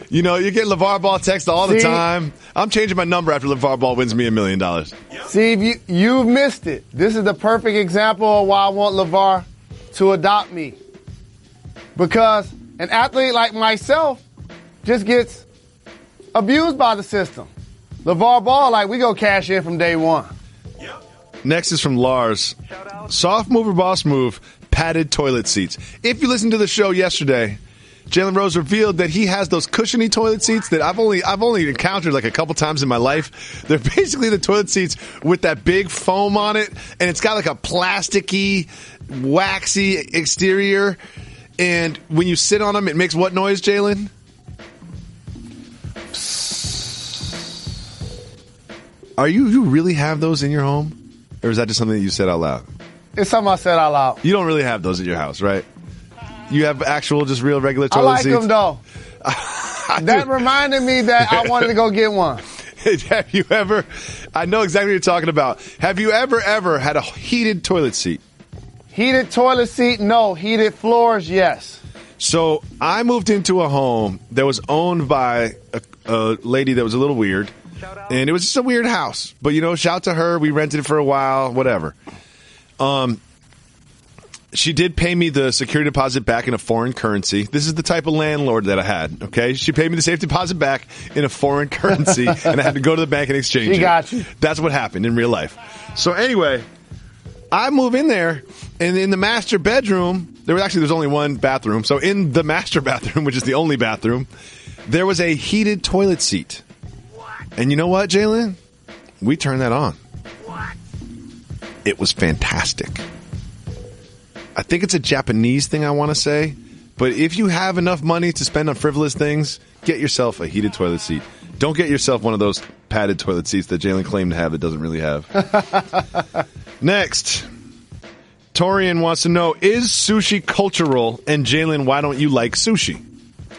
You know, you get LeVar Ball text all the time. I'm changing my number after LeVar Ball wins me $1 million. Steve, you've missed it. This is the perfect example of why I want LeVar to adopt me. Because an athlete like myself just gets abused by the system. LeVar Ball, like, we go cash in from day one. Next is from Lars. Soft move or boss move, padded toilet seats. If you listened to the show yesterday, Jalen Rose revealed that he has those cushiony toilet seats that I've only encountered like a couple times in my life. They're basically the toilet seats with that big foam on it, and it's got like a plasticky, waxy exterior. And when you sit on them, it makes what noise, Jalen? Are you really have those in your home? Or is that just something that you said out loud? It's something I said out loud. You don't really have those at your house, right? You have actual, just real regular toilet seats? I like them, though. That reminded me that I wanted to go get one. Have you ever, I know exactly what you're talking about. Have you ever had a heated toilet seat? Heated toilet seat, no. Heated floors, yes. So I moved into a home that was owned by a lady that was a little weird. And it was just a weird house. But, shout to her. We rented it for a while, whatever. She did pay me the security deposit back in a foreign currency. This is the type of landlord that I had, okay? She paid me the safety deposit back in a foreign currency, and I had to go to the bank and exchange it. She got you. That's what happened in real life. So anyway, I move in there, and in the master bedroom, there's only one bathroom. So in the master bathroom, which is the only bathroom, there was a heated toilet seat. And you know what, Jalen? We turned that on. It was fantastic. I think it's a Japanese thing, I want to say. But if you have enough money to spend on frivolous things, get yourself a heated toilet seat. Don't get yourself one of those padded toilet seats that Jalen claimed to have that doesn't really have. Next. Torian wants to know, is sushi cultural? And Jalen, why don't you like sushi?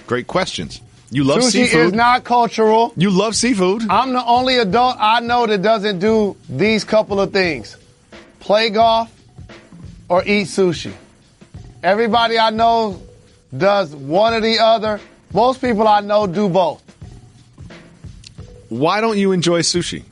Great questions. You love seafood. Sushi is not cultural. You love seafood. I'm the only adult I know that doesn't do these couple of things. Play golf or eat sushi. Everybody I know does one or the other. Most people I know do both. Why don't you enjoy sushi?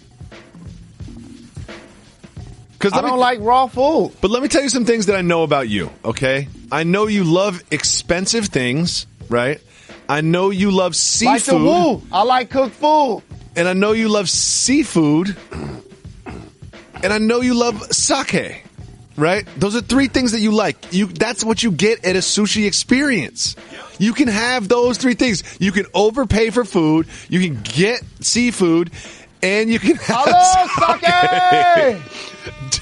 Because I don't like raw food. But let me tell you some things that I know about you, okay? I know you love expensive things, right? I know you love seafood. Like the woo. I like cooked food. And I know you love seafood. And I know you love sake, right? Those are three things that you like. That's what you get at a sushi experience. You can have those three things. You can overpay for food. You can get seafood. And you can have sake!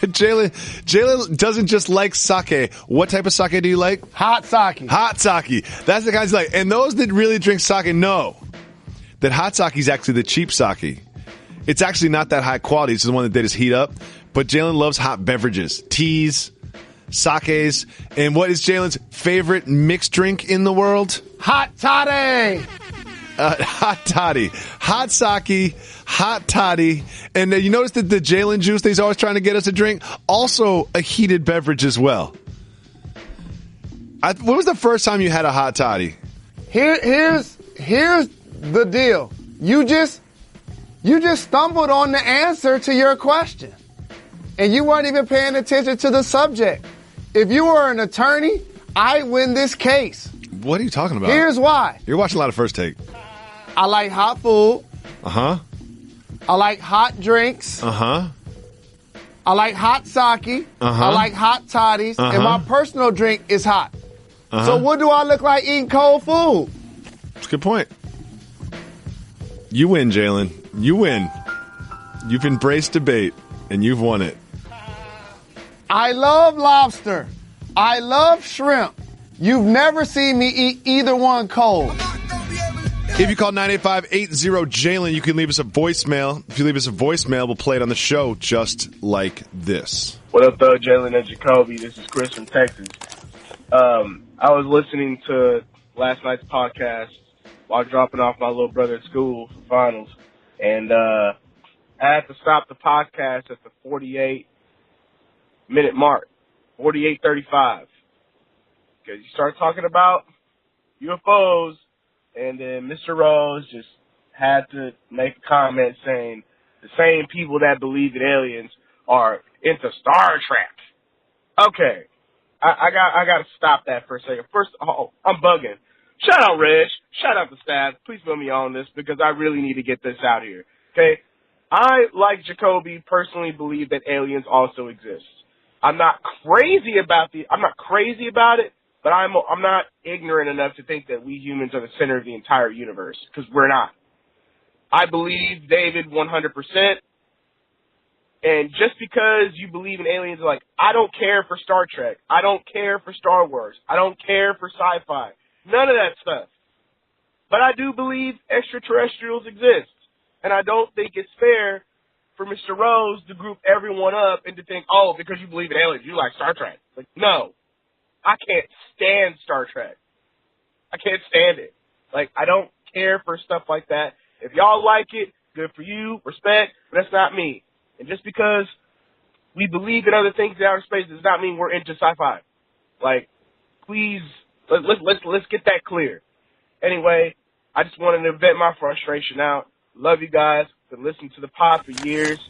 Jalen doesn't just like sake. What type of sake do you like? Hot sake. Hot sake. That's the kinds you like. And those that really drink sake know that hot sake is actually the cheap sake. It's actually not that high quality. It's the one that they just heat up. But Jalen loves hot beverages, teas, sakes. And what is Jalen's favorite mixed drink in the world? Hot toddy. Hot toddy. Hot sake, hot toddy. And you notice that the Jalen juice that he's always trying to get us to drink, also a heated beverage as well. When was the first time you had a hot toddy? Here's the deal. You just stumbled on the answer to your question. And you weren't even paying attention to the subject. If you were an attorney, I win this case. What are you talking about? Here's why. You're watching a lot of First Take. I like hot food. Uh-huh. I like hot drinks. Uh-huh. I like hot sake. Uh-huh. I like hot toddies. Uh-huh. And my personal drink is hot. Uh-huh. So what do I look like eating cold food? That's a good point. You win, Jalen. You win. You've embraced debate, and you've won it. I love lobster. I love shrimp. You've never seen me eat either one cold. If you call 985-80-JALEN, you can leave us a voicemail. If you leave us a voicemail, we'll play it on the show just like this. What up, though, Jalen and Jacoby? This is Chris from Texas. I was listening to last night's podcast while dropping off my little brother at school for finals, and I had to stop the podcast at the 48-minute mark, 48:35, because you start talking about UFOs, and then Mr. Rose just had to make a comment saying the same people that believe in aliens are into Star Trek. Okay, I got to stop that for a second. First, I'm bugging. Shout out Reg. Shout out the staff. Please put me on this because I really need to get this out here. Okay, I, like Jacoby, personally believe that aliens also exist. I'm not crazy about it, but I'm not ignorant enough to think that we humans are the center of the entire universe, because we're not. I believe David 100%. And just because you believe in aliens, like, I don't care for Star Trek. I don't care for Star Wars. I don't care for sci-fi. None of that stuff. But I do believe extraterrestrials exist. And I don't think it's fair for Mr. Rose to group everyone up and to think, oh, because you believe in aliens, you like Star Trek. Like, no. I can't stand Star Trek. I can't stand it. Like, I don't care for stuff like that. If y'all like it, good for you, respect, but that's not me. And just because we believe in other things in outer space does not mean we're into sci-fi. Like, please, let's get that clear. Anyway, I just wanted to vent my frustration out. Love you guys. Been listening to the pod for years.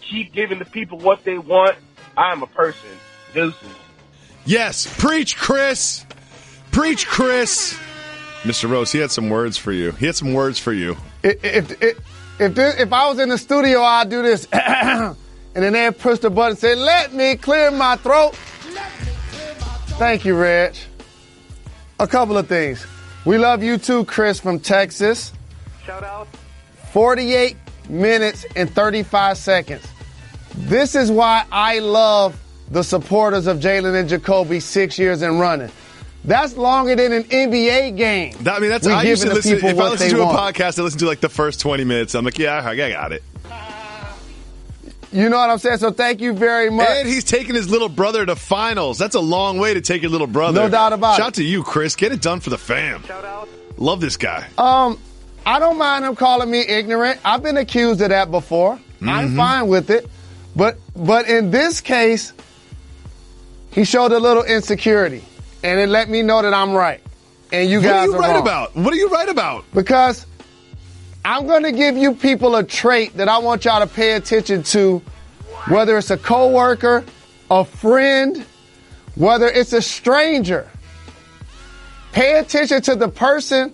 Keep giving the people what they want. I am a person. Deuces. Yes, preach, Chris. Preach, Chris. Mr. Rose, he had some words for you. If I was in the studio, I'd do this. And then they'd push the button and say, let me clear my throat. Thank you, Reg. A couple of things. We love you too, Chris from Texas. Shout out. 48 minutes and 35 seconds. This is why I love the supporters of Jalen and Jacoby 6 years and running. That's longer than an NBA game. I used to listen. If I listen to a podcast, I listen to like the first 20 minutes. I'm like, yeah, I got it. You know what I'm saying? So thank you very much. And he's taking his little brother to finals. That's a long way to take your little brother. No doubt about it. Shout out to you, Chris. Get it done for the fam. Shout out. Love this guy. I don't mind him calling me ignorant. I've been accused of that before. Mm-hmm. I'm fine with it. But in this case, he showed a little insecurity. And it let me know that I'm right. And you guys are wrong. What are you right about? Because I'm going to give you people a trait that I want y'all to pay attention to, whether it's a coworker, a friend, whether it's a stranger. Pay attention to the person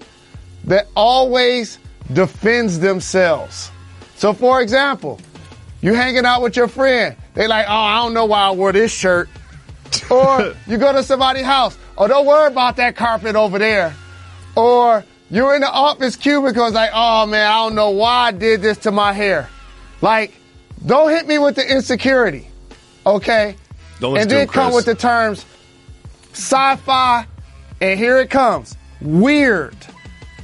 that always defends themselves. So, for example, you hanging out with your friend. They like, oh, I don't know why I wore this shirt. Or you go to somebody's house. Oh, don't worry about that carpet over there. Or you're in the office cubicle. It's like, oh, man, I don't know why I did this to my hair. Like, don't hit me with the insecurity, okay? And then come with the terms sci-fi, and here it comes, weird.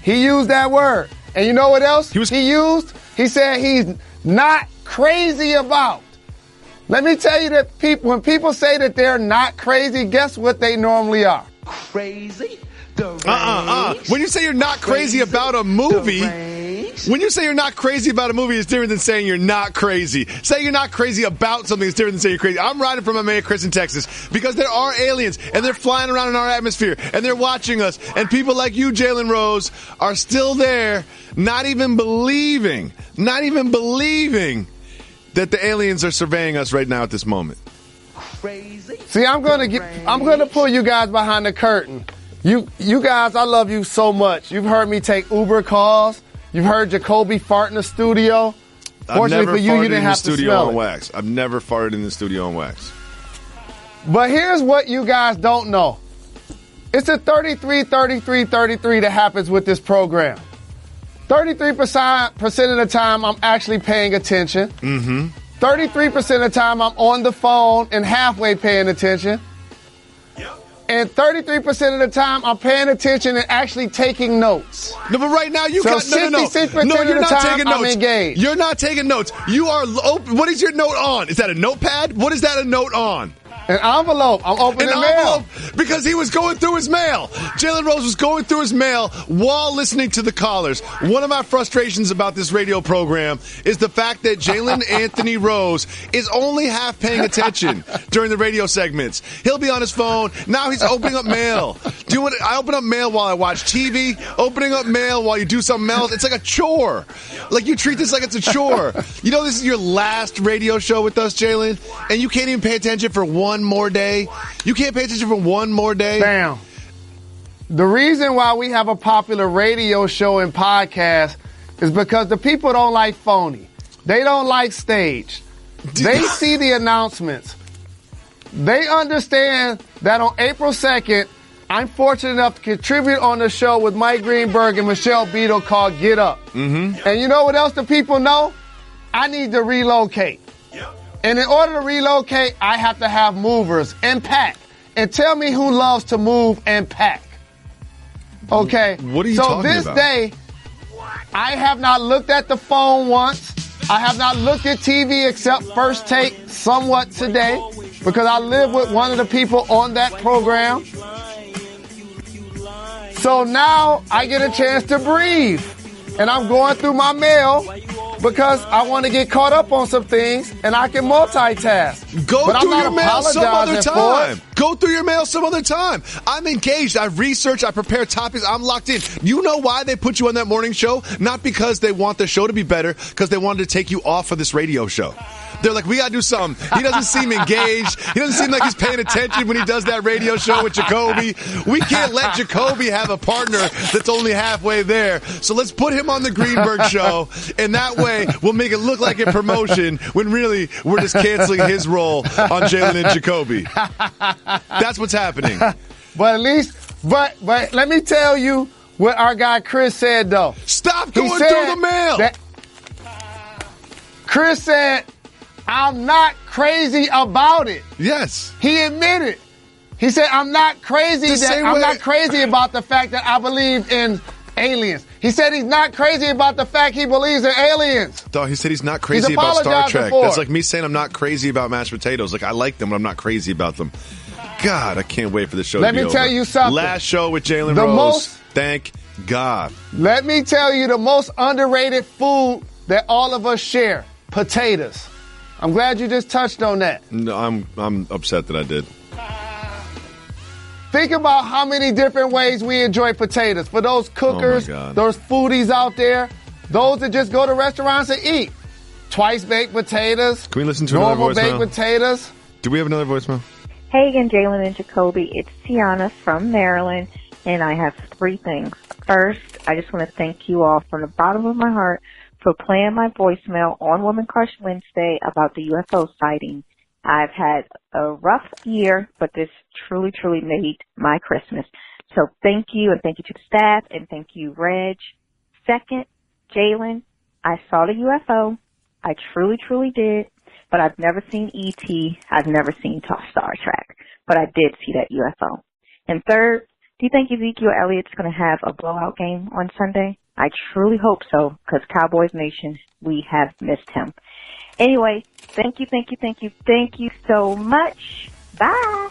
He used that word. And you know what else he used? He said he's not crazy about. Let me tell you that when people say that they're not crazy, guess what they normally are? Crazy? When you say you're not crazy about a movie, it's different than saying you're not crazy. Saying you're not crazy about something is different than saying you're crazy. I'm riding for my man Chris in Texas because there are aliens and they're flying around in our atmosphere and they're watching us, and people like you, Jalen Rose, are still there, not even believing that the aliens are surveying us right now at this moment. Crazy. See, I'm gonna pull you guys behind the curtain. You guys, I love you so much. You've heard me take Uber calls. You've heard Jacoby fart in the studio. Fortunately for you, you didn't have to smell it. Wax. I've never farted in the studio on wax. But here's what you guys don't know. It's a 33-33-33 that happens with this program. 33% of the time, I'm actually paying attention. 33% of the time, I'm on the phone and halfway paying attention. And 33% of the time, I'm paying attention and actually taking notes. No, but right now you got 66% no, of you're the not time, taking notes. I'm engaged. You're not taking notes. You are. What is your note on? Is that a notepad? What is that a note on? An envelope. I'm opening mail. Envelope, because he was going through his mail. Jalen Rose was going through his mail while listening to the callers. One of my frustrations about this radio program is the fact that Jalen Anthony Rose is only half paying attention during the radio segments. He'll be on his phone. Now he's opening up mail. I open up mail while I watch TV. Opening up mail while you do something else. It's like a chore. Like, you treat this like it's a chore. You know, this is your last radio show with us, Jalen, and you can't even pay attention for one more day. You can't pay attention for one more day. Bam. The reason why we have a popular radio show and podcast is because the people don't like phony. They don't like stage. They see the announcements. They understand that on April 2nd, I'm fortunate enough to contribute on the show with Mike Greenberg and Michelle Beadle called Get Up. Mm-hmm. And you know what else the people know? I need to relocate. And in order to relocate, I have to have movers and pack. And tell me who loves to move and pack. Okay? What are you talking about? So this day, I have not looked at the phone once. I have not looked at TV except First Take somewhat today because I live with one of the people on that program. So now I get a chance to breathe. And I'm going through my mail because I want to get caught up on some things and I can multitask. Go but through I'm not your mail some other apologizing time. Go through your mail some other time. I'm engaged. I research. I prepare topics. I'm locked in. You know why they put you on that morning show? Not because they want the show to be better, because they wanted to take you off of this radio show. They're like, we got to do something. He doesn't seem engaged. He doesn't seem like he's paying attention when he does that radio show with Jacoby. We can't let Jacoby have a partner that's only halfway there. So let's put him on the Greenberg show, and that way we'll make it look like a promotion when really we're just canceling his role on Jalen and Jacoby. That's what's happening. But at least, but let me tell you what our guy Chris said, though. Stop going through the mail. Chris said, I'm not crazy about it. Yes. He admitted. He said, I'm not crazy not crazy about the fact that I believe in aliens. He said he's not crazy about the fact he believes in aliens. Dog, he said he's not crazy about Star Trek. That's like me saying I'm not crazy about mashed potatoes. Like, I like them, but I'm not crazy about them. God, I can't wait for the show to be over. Let me tell you something. Last show with Jalen Rose. Thank God. Let me tell you the most underrated food that all of us share. Potatoes. I'm glad you just touched on that. No, I'm upset that I did. Think about how many different ways we enjoy potatoes. For those cookers, those foodies out there, those that just go to restaurants and eat. Twice baked potatoes. Can we listen to another voicemail? Normal baked potatoes. Do we have another voicemail? Hey again, Jalen and Jacoby. It's Tiana from Maryland, and I have 3 things. First, I just want to thank you all from the bottom of my heart for playing my voicemail on Woman Crush Wednesday about the UFO sighting. I've had a rough year, but this truly, truly made my Christmas. So thank you, and thank you to the staff, and thank you, Reg. Second, Jalen, I saw the UFO. I truly, truly did, but I've never seen E.T. I've never seen Star Trek, but I did see that UFO. And third, do you think Ezekiel Elliott's going to have a blowout game on Sunday? I truly hope so, because Cowboys Nation, we have missed him. Anyway, thank you so much. Bye.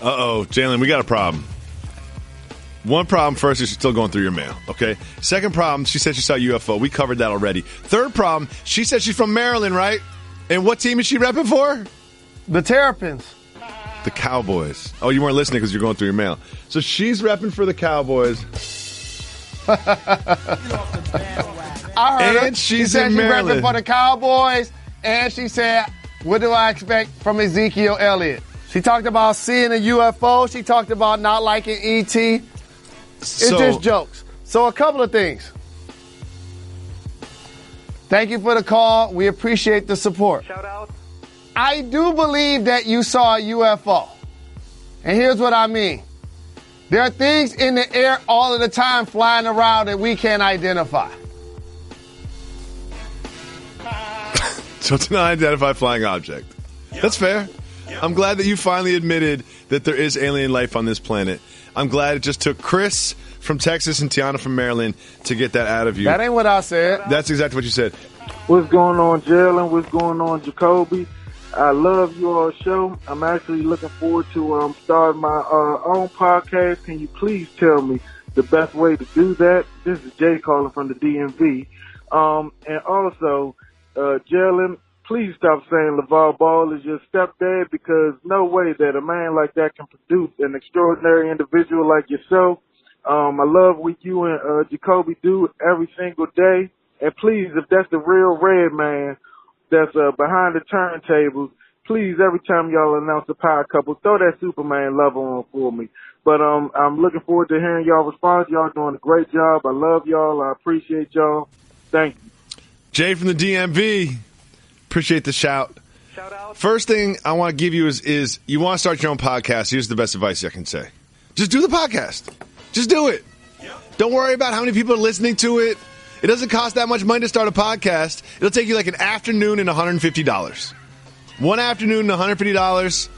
Uh-oh, Jalen, we got a problem. One problem first is she's still going through your mail, okay? Second problem, she said she saw a UFO. We covered that already. Third problem, she said she's from Maryland, right? And what team is she repping for? The Terrapins. The Cowboys. Oh, you weren't listening because you're going through your mail. So she's repping for the Cowboys. I heard and she's she in Maryland. She's repping for the Cowboys, and she said, what do I expect from Ezekiel Elliott? She talked about seeing a UFO. She talked about not liking E.T. It's just jokes. So a couple of things. Thank you for the call. We appreciate the support. Shout out. I do believe that you saw a UFO. And here's what I mean. There are things in the air all of the time flying around that we can't identify. So it's an unidentified flying object. That's fair. I'm glad that you finally admitted that there is alien life on this planet. I'm glad it just took Chris from Texas and Tiana from Maryland to get that out of you. That ain't what I said. That's exactly what you said. What's going on, Jalen? What's going on, Jacoby? I love your show. I'm actually looking forward to starting my own podcast. Can you please tell me the best way to do that? This is Jay calling from the DMV. And also, Jalen, please stop saying LeVar Ball is your stepdad, because no way that a man like that can produce an extraordinary individual like yourself. I love what you and Jacoby do every single day. And please, if that's the real red man that's behind the turntables, please, every time y'all announce a power couple, throw that Superman love on for me. But I'm looking forward to hearing y'all response. Y'all doing a great job. I love y'all. I appreciate y'all. Thank you. Jay from the DMV. Appreciate the shout. Shout out. First thing I want to give you is you want to start your own podcast. Here's the best advice I can say. Just do the podcast. Just do it. Don't worry about how many people are listening to it. It doesn't cost that much money to start a podcast. It'll take you like an afternoon and $150. One afternoon and $150.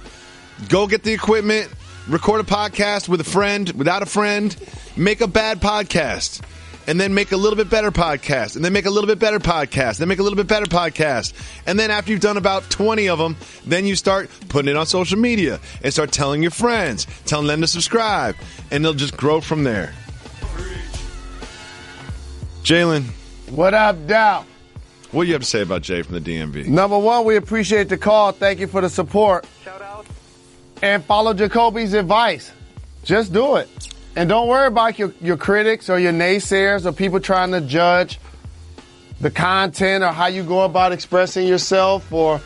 Go get the equipment. Record a podcast with a friend, without a friend. Make a bad podcast. And then make a little bit better podcast. And then make a little bit better podcast. Then make a little bit better podcast. And then after you've done about 20 of them, then you start putting it on social media. And start telling your friends. Telling them to subscribe. And they'll just grow from there. Jalen. What up, Dow? What do you have to say about Jay from the DMV? Number one, we appreciate the call. Thank you for the support. Shout out. And follow Jacoby's advice. Just do it. And don't worry about your critics or your naysayers or people trying to judge the content or how you go about expressing yourself or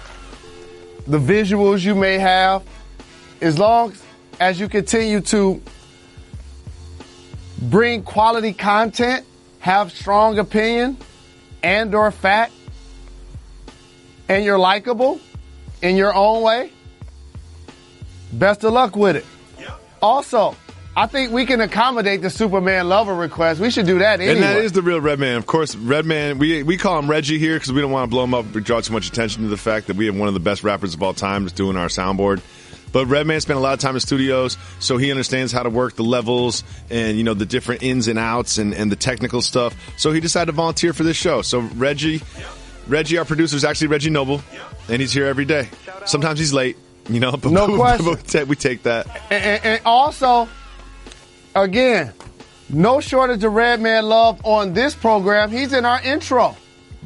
the visuals you may have. As long as you continue to bring quality content, have strong opinion and or fact, and you're likable in your own way, best of luck with it. Also, I think we can accommodate the Superman lover request. We should do that anyway. And that is the real Redman. Of course, Redman, we call him Reggie here because we don't want to blow him up and draw too much attention to the fact that we have one of the best rappers of all time just doing our soundboard. But Redman spent a lot of time in studios, so he understands how to work the levels and, you know, the different ins and outs and the technical stuff. So he decided to volunteer for this show. So Reggie, our producer, is actually Reggie Noble, and he's here every day. Sometimes he's late, you know, but no question. But we take that. And also, again, no shortage of Redman love on this program. He's in our intro.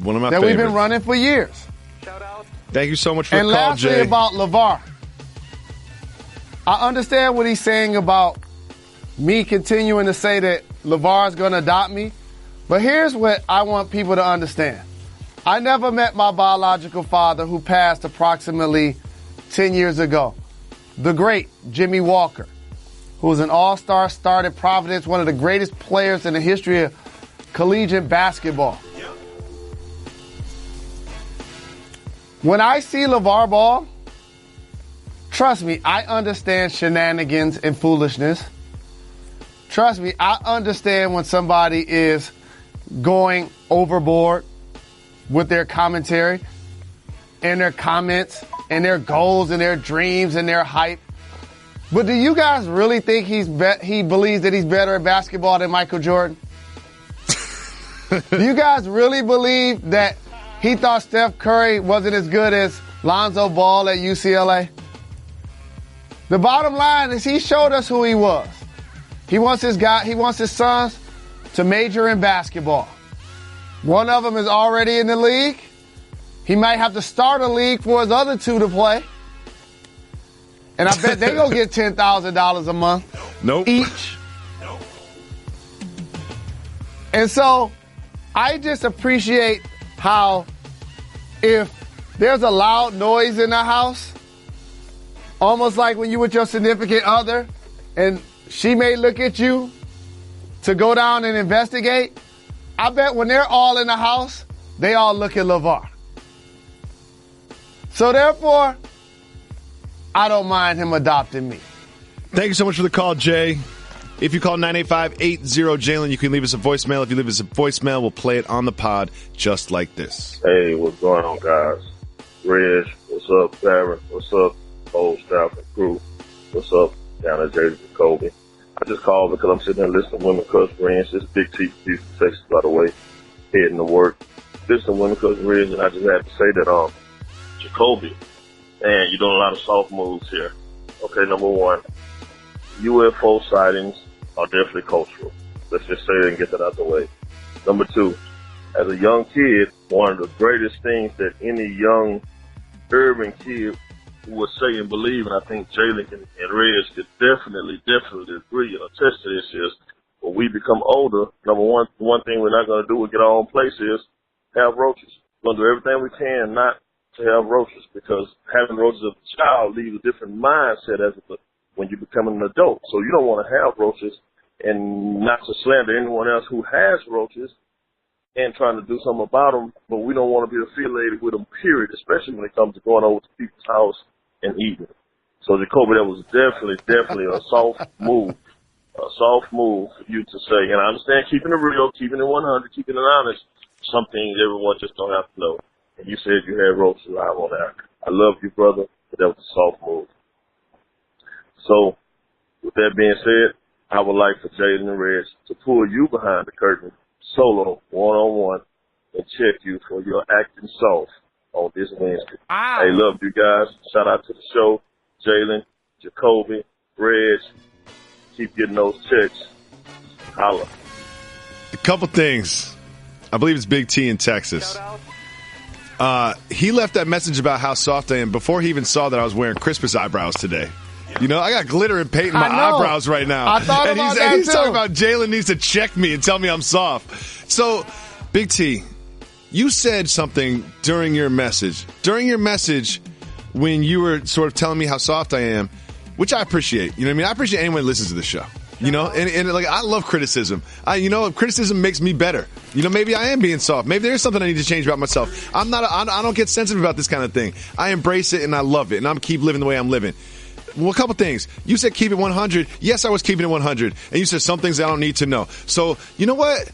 One of my that favorites. We've been running for years. Shout out. Thank you so much for the call, Jay. And lastly, about LeVar. I understand what he's saying about me continuing to say that LeVar's going to adopt me. But here's what I want people to understand. I never met my biological father, who passed approximately 10 years ago. The great Jimmy Walker, who was an all-star, started Providence, one of the greatest players in the history of collegiate basketball. When I see LeVar Ball, trust me, I understand shenanigans and foolishness. Trust me, I understand when somebody is going overboard with their commentary and their comments and their goals and their dreams and their hype. But do you guys really think he believes that he's better at basketball than Michael Jordan? Do you guys really believe that he thought Steph Curry wasn't as good as Lonzo Ball at UCLA? The bottom line is he showed us who he was. He wants his sons to major in basketball. One of them is already in the league. He might have to start a league for his other two to play. And I bet they're going to get $10,000 a month. Nope. Each. Nope. And so I just appreciate how if there's a loud noise in the house, almost like when you with your significant other and she may look at you to go down and investigate, I bet when they're all in the house, they all look at LeVar. So therefore, I don't mind him adopting me. Thank you so much for the call, Jay. If you call 985-80-JALEN, you can leave us a voicemail. If you leave us a voicemail, we'll play it on the pod just like this. Hey, what's going on, guys? Reg, what's up, Darren? What's up, whole staff and crew? What's up, down at Jalen Jacoby? I just called because I'm sitting there listening to Women Crush Friends. This is Big T from Houston, Texas, by the way, heading to work. Listening to Women Crush Friends, and I just had to say that, Jacoby, man, you're doing a lot of soft moves here. Okay, number one, UFO sightings are definitely cultural. Let's just say that and get that out the way. Number two, as a young kid, one of the greatest things that any young urban kid would say and believe, and I think Jalen and Reg could definitely agree and attest to this, is when we become older, number one thing we're not going to do is get our own place is have roaches. We're going to do everything we can not to have roaches, because having roaches as a child leaves a different mindset when you become an adult. So you don't want to have roaches, and not to slander anyone else who has roaches and trying to do something about them, but we don't want to be affiliated with them, period, especially when it comes to going over to people's house and eating. So, Jacoby, that was definitely a soft move. A soft move for you to say, and I understand keeping it real, keeping it 100, keeping it honest, some things everyone just don't have to know. And you said you had Roach live on that. I love you, brother, but that was a soft move. So, with that being said, I would like for Jalen and Reg to pull you behind the curtain, solo, one-on-one, and check you for your acting soft on this Wednesday. Ow. Hey, love you guys. Shout out to the show. Jalen, Jacoby, Reg, keep getting those checks. Holla. A couple things. I believe it's Big T in Texas. He left that message about how soft I am before he even saw that I was wearing Christmas eyebrows today. You know, I got glitter and paint in my eyebrows right now. I thought about that, he's too. talking about Jalen needs to check me and tell me I'm soft. So, Big T, you said something during your message. During your message, when you were sort of telling me how soft I am, which I appreciate. You know what I mean? I appreciate anyone who listens to the show. You know, and like, I love criticism. Criticism makes me better. You know, maybe I am being soft. Maybe there's something I need to change about myself. I don't get sensitive about this kind of thing. I embrace it and I love it, and I'm keep living the way I'm living. Well, a couple things. You said keep it 100. Yes, I was keeping it 100. And you said some things I don't need to know. So, you know what?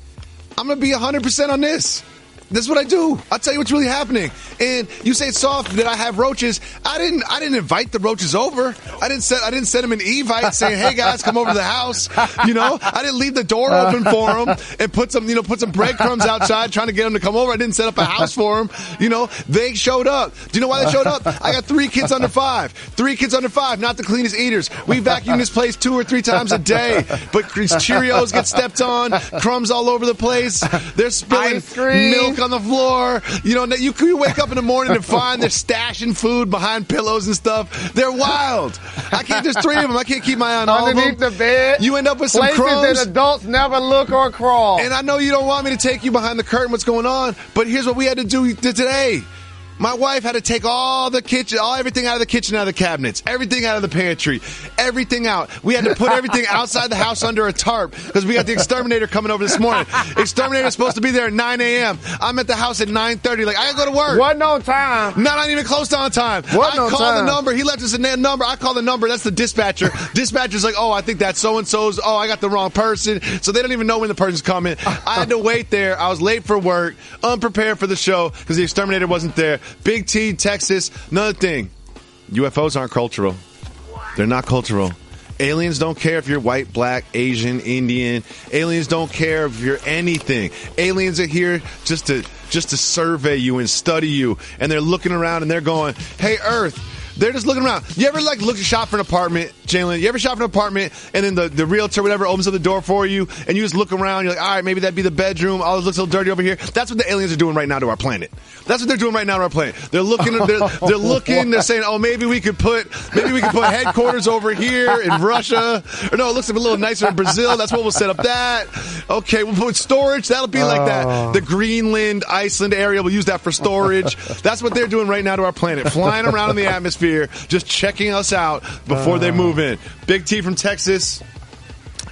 I'm going to be 100% on this. This is what I do. I'll tell you what's really happening. And you say it's soft that I have roaches. I didn't invite the roaches over. I didn't send them an evite saying, "Hey guys, come over to the house." You know, I didn't leave the door open for them and put some breadcrumbs outside trying to get them to come over. I didn't set up a house for them. You know, they showed up. Do you know why they showed up? I got 3 kids under 5. 3 kids under 5, not the cleanest eaters. We vacuum this place 2 or 3 times a day. But Cheerios get stepped on, crumbs all over the place. They're spilling milk on the floor. You know, you wake up in the morning and find they're stashing food behind pillows and stuff. They're wild. There's 3 of them. I can't keep my eye on all of them. Underneath the bed. You end up with some places crumbs. that adults never look or crawl. And I know you don't want me to take you behind the curtain what's going on, but here's what we had to do today. My wife had to take everything out of the kitchen, out of the cabinets, everything out of the pantry, everything out. We had to put everything outside the house under a tarp because we got the exterminator coming over this morning. Exterminator's supposed to be there at 9 a.m. I'm at the house at 9:30. Like, I gotta go to work. Wasn't on time. Not even close to on time. I called the number. He left us a number. I call the number. That's the dispatcher. Dispatcher's like, "Oh, I think that's so-and-so's. Oh, I got the wrong person." So they don't even know when the person's coming. I had to wait there. I was late for work, unprepared for the show because the exterminator wasn't there. Big T, Texas. Another thing. UFOs aren't cultural. They're not cultural. Aliens don't care if you're white, black, Asian, Indian. Aliens don't care if you're anything. Aliens are here just to survey you and study you. And they're looking around and they're going, "Hey, Earth." They're just looking around. You ever shop for an apartment, Jalen? You ever shop for an apartment and then the realtor, whatever, opens up the door for you and you just look around. You're like, all right, maybe that'd be the bedroom. Oh, it looks a little dirty over here. That's what the aliens are doing right now to our planet. That's what they're doing right now to our planet. They're looking. They're looking. They're saying, oh, maybe we could put headquarters over here in Russia. Or no, it looks a little nicer in Brazil. That's what we'll set up that. Okay, we'll put storage. That'll be like that. The Greenland, Iceland area. We'll use that for storage. That's what they're doing right now to our planet. Flying around in the atmosphere. Just checking us out before they move in. Big T from Texas.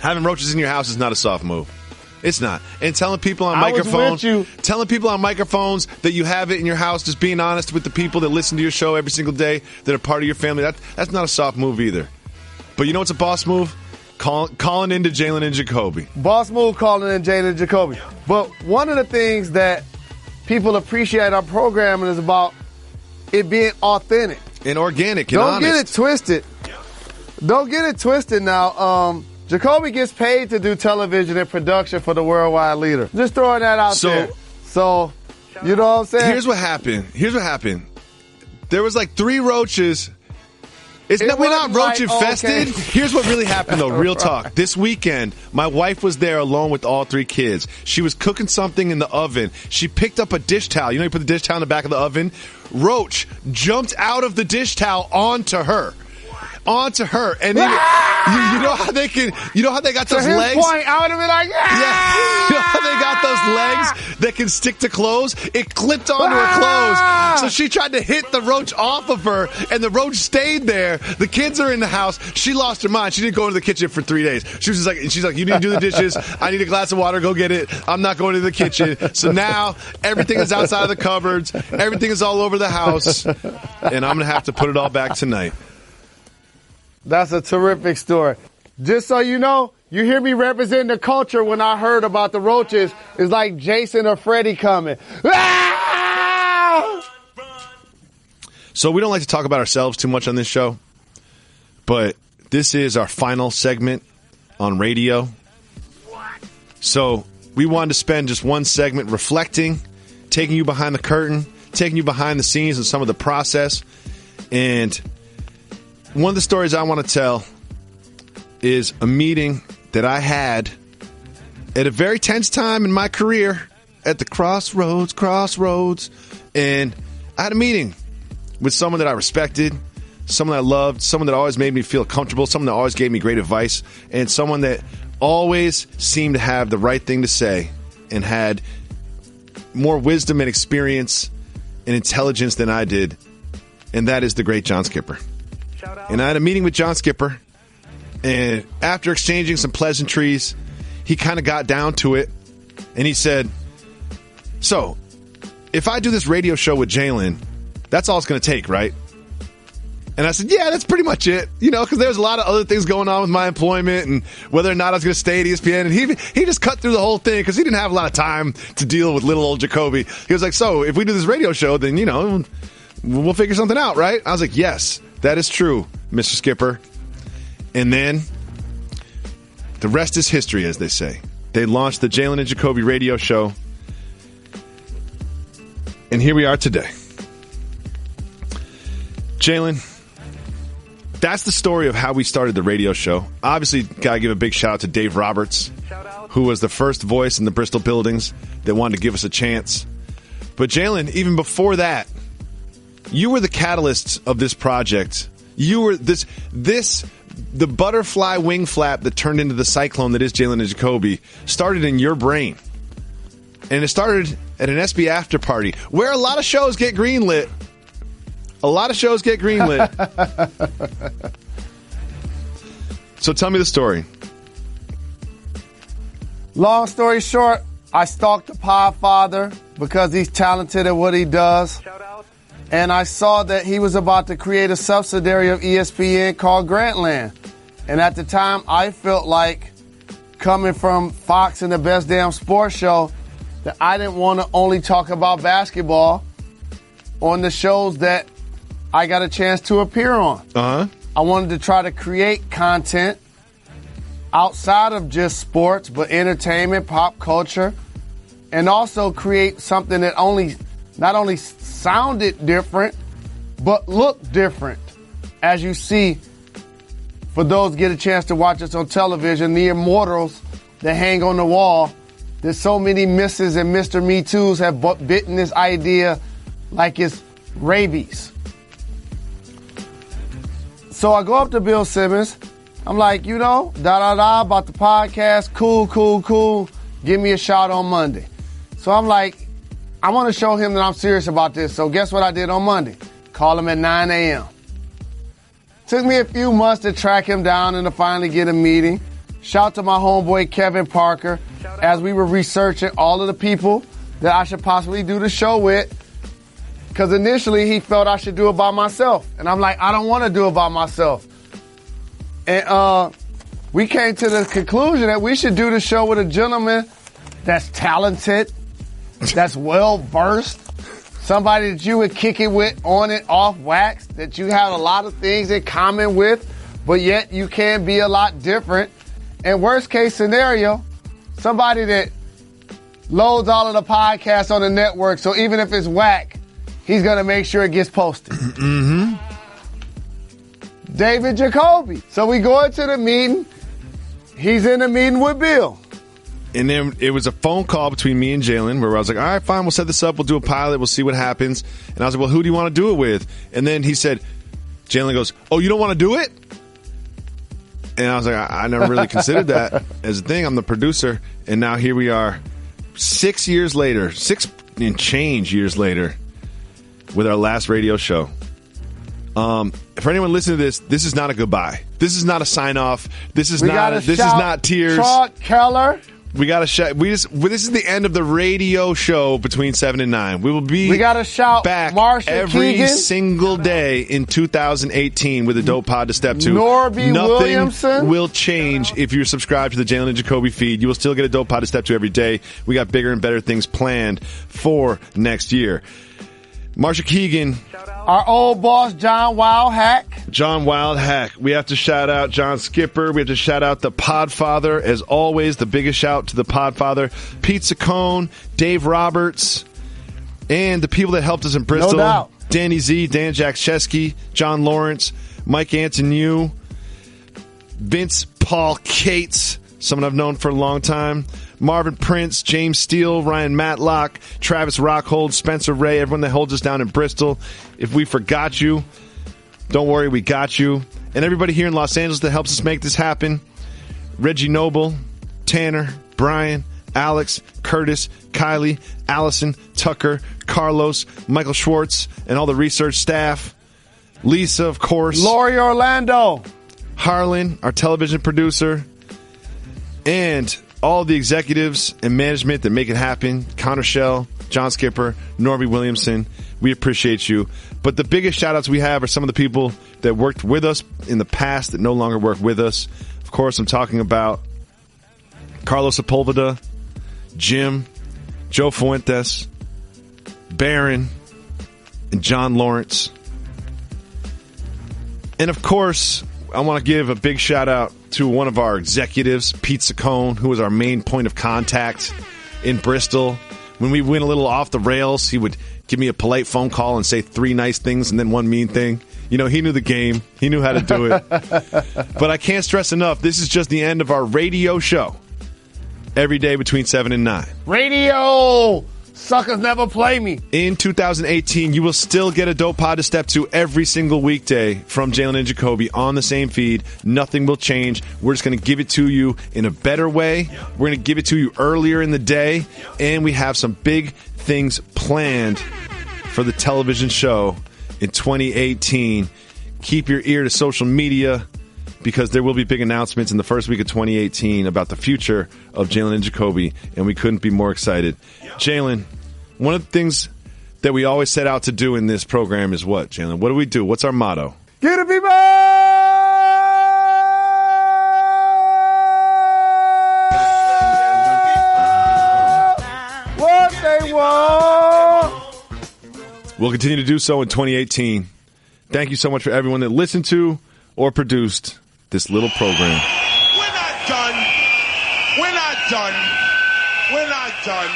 Having roaches in your house is not a soft move. It's not. And telling people on microphones that you have it in your house, just being honest with the people that listen to your show every single day that are part of your family, that's not a soft move either. But you know what's a boss move? Calling into Jalen and Jacoby. Boss move, calling in Jalen and Jacoby. But one of the things that people appreciate our programming is about it being authentic. And organic and honest. Don't get it twisted now. Jacoby gets paid to do television and production for the Worldwide Leader. Just throwing that out there. So, you know what I'm saying? Here's what happened. There was like 3 roaches. We're not roach infested. Okay. Here's what really happened, though. Real talk. This weekend, my wife was there alone with all 3 kids. She was cooking something in the oven. She picked up a dish towel. You know, you put the dish towel in the back of the oven. Roach jumped out of the dish towel onto her. onto her, and then you know how they got those legs. Point, I would have been like, yeah. You know how they got those legs that can stick to clothes? It clipped onto her clothes, so she tried to hit the roach off of her, and the roach stayed there. The kids are in the house. She lost her mind. She didn't go into the kitchen for 3 days. She's like, you need to do the dishes. I need a glass of water. Go get it. I'm not going to the kitchen. So now everything is outside of the cupboards. Everything is all over the house, and I'm gonna have to put it all back tonight. That's a terrific story. Just so you know, you hear me representing the culture when I heard about the roaches. It's like Jason or Freddy coming. So we don't like to talk about ourselves too much on this show, but this is our final segment on radio. So we wanted to spend just one segment reflecting, taking you behind the curtain, taking you behind the scenes of some of the process. And one of the stories I want to tell is a meeting that I had at a very tense time in my career at the crossroads. And I had a meeting with someone that I respected, someone that I loved, someone that always made me feel comfortable, someone that always gave me great advice, and someone that always seemed to have the right thing to say and had more wisdom and experience and intelligence than I did, and that is the great John Skipper. And I had a meeting with John Skipper, and after exchanging some pleasantries, he kind of got down to it, and he said, so, if I do this radio show with Jalen, that's all it's going to take, right? And I said, yeah, that's pretty much it, because there's a lot of other things going on with my employment and whether or not I was going to stay at ESPN. And he just cut through the whole thing because he didn't have a lot of time to deal with little old Jacoby. He was like, so if we do this radio show, then, we'll figure something out, right? I was like, yes, that is true, Mr. Skipper. And then the rest is history, as they say. They launched the Jalen and Jacoby radio show. And here we are today. Jalen, that's the story of how we started the radio show. Obviously, got to give a big shout out to Dave Roberts, who was the first voice in the Bristol buildings that wanted to give us a chance. But Jalen, even before that, you were the catalyst of this project. You were the butterfly wing flap that turned into the cyclone that is Jalen and Jacoby started in your brain. And it started at an SB after party where a lot of shows get greenlit. So tell me the story. Long story short, I stalked the Podfather because he's talented at what he does. And I saw that he was about to create a subsidiary of ESPN called Grantland. And at the time, I felt like, coming from Fox and the Best Damn Sports Show, that I didn't want to only talk about basketball on the shows that I got a chance to appear on. Uh-huh. I wanted to try to create content outside of just sports, but entertainment, pop culture, and also create something that not only sounded different, but looked different. As you see, for those who get a chance to watch us on television, the immortals that hang on the wall, there's so many Mrs. and Mr. Me Too's have bitten this idea like it's rabies. So I go up to Bill Simmons. I'm like, about the podcast. Cool. Give me a shot on Monday. So I'm like, I want to show him that I'm serious about this. So guess what I did on Monday? Call him at 9 a.m. Took me a few months to track him down and to finally get a meeting. Shout to my homeboy Kevin Parker as we were researching all of the people that I should possibly do the show with. Because initially he felt I should do it by myself. And I'm like, I don't want to do it by myself. And we came to the conclusion that we should do the show with a gentleman that's talented, that's well-versed, somebody that you would kick it with on and off wax, that you have a lot of things in common with, but yet you can be a lot different. And worst case scenario, somebody that loads all of the podcasts on the network, so even if it's whack, he's going to make sure it gets posted. Mm-hmm. David Jacoby. So we go into the meeting. He's in the meeting with Bill. And then it was a phone call between me and Jalen where I was like, all right, fine, we'll set this up. We'll do a pilot. We'll see what happens. And I was like, well, who do you want to do it with? And then he said, Jalen goes, oh, you don't want to do it? And I was like, I never really considered that as a thing. I'm the producer. And now here we are 6 years later, 6 and change years later, with our last radio show. For anyone listening to this is not a goodbye. This is not a sign off. This is not tears. Chuck Keller. We got to shout. This is the end of the radio show between 7 and 9. We got to shout back Marsha every Keegan. single day in 2018 with a dope pod to step to. Norby Williamson. Nothing will change if you're subscribed to the Jalen Jacoby feed. You will still get a dope pod to step to every day. We got bigger and better things planned for next year. Marsha Keegan. Our old boss, John Wildhack. John Wildhack. We have to shout out John Skipper. We have to shout out the Podfather. As always, the biggest shout to the Podfather. Pizza Cone, Dave Roberts, and the people that helped us in Bristol. No doubt. Danny Z, Dan Jackcheski, John Lawrence, Mike Antoniou, Vince Paul Cates, someone I've known for a long time. Marvin Prince, James Steele, Ryan Matlock, Travis Rockhold, Spencer Ray, everyone that holds us down in Bristol. If we forgot you, don't worry, we got you. And everybody here in Los Angeles that helps us make this happen. Reggie Noble, Tanner, Brian, Alex, Curtis, Kylie, Allison, Tucker, Carlos, Michael Schwartz, and all the research staff. Lisa, of course. Lori Orlando. Harlan, our television producer. And all the executives and management that make it happen. Connor Shell, John Skipper, Norby Williamson. We appreciate you. But the biggest shout-outs we have are some of the people that worked with us in the past that no longer work with us. Of course, I'm talking about Carlos Sepulveda, Jim, Joe Fuentes, Barron, and John Lawrence. And of course, I want to give a big shout-out to one of our executives, Pizza Cone, who was our main point of contact in Bristol. When we went a little off the rails, he would give me a polite phone call and say 3 nice things and then 1 mean thing. You know, he knew the game. He knew how to do it. But I can't stress enough, this is just the end of our radio show. Every day between 7 and 9. Radio! Suckers never play me. In 2018, you will still get a dope pod to step to every single weekday from Jalen and Jacoby on the same feed. Nothing will change. We're just going to give it to you in a better way. We're going to give it to you earlier in the day. And we have some big things planned for the television show in 2018. Keep your ear to social media, because there will be big announcements in the first week of 2018 about the future of Jalen and Jacoby, and we couldn't be more excited. Jalen, one of the things that we always set out to do in this program is what, Jalen? What do we do? What's our motto? Get it, people! What they want! We'll continue to do so in 2018. Thank you so much for everyone that listened to or produced this little program. We're not done. We're not done. We're not done.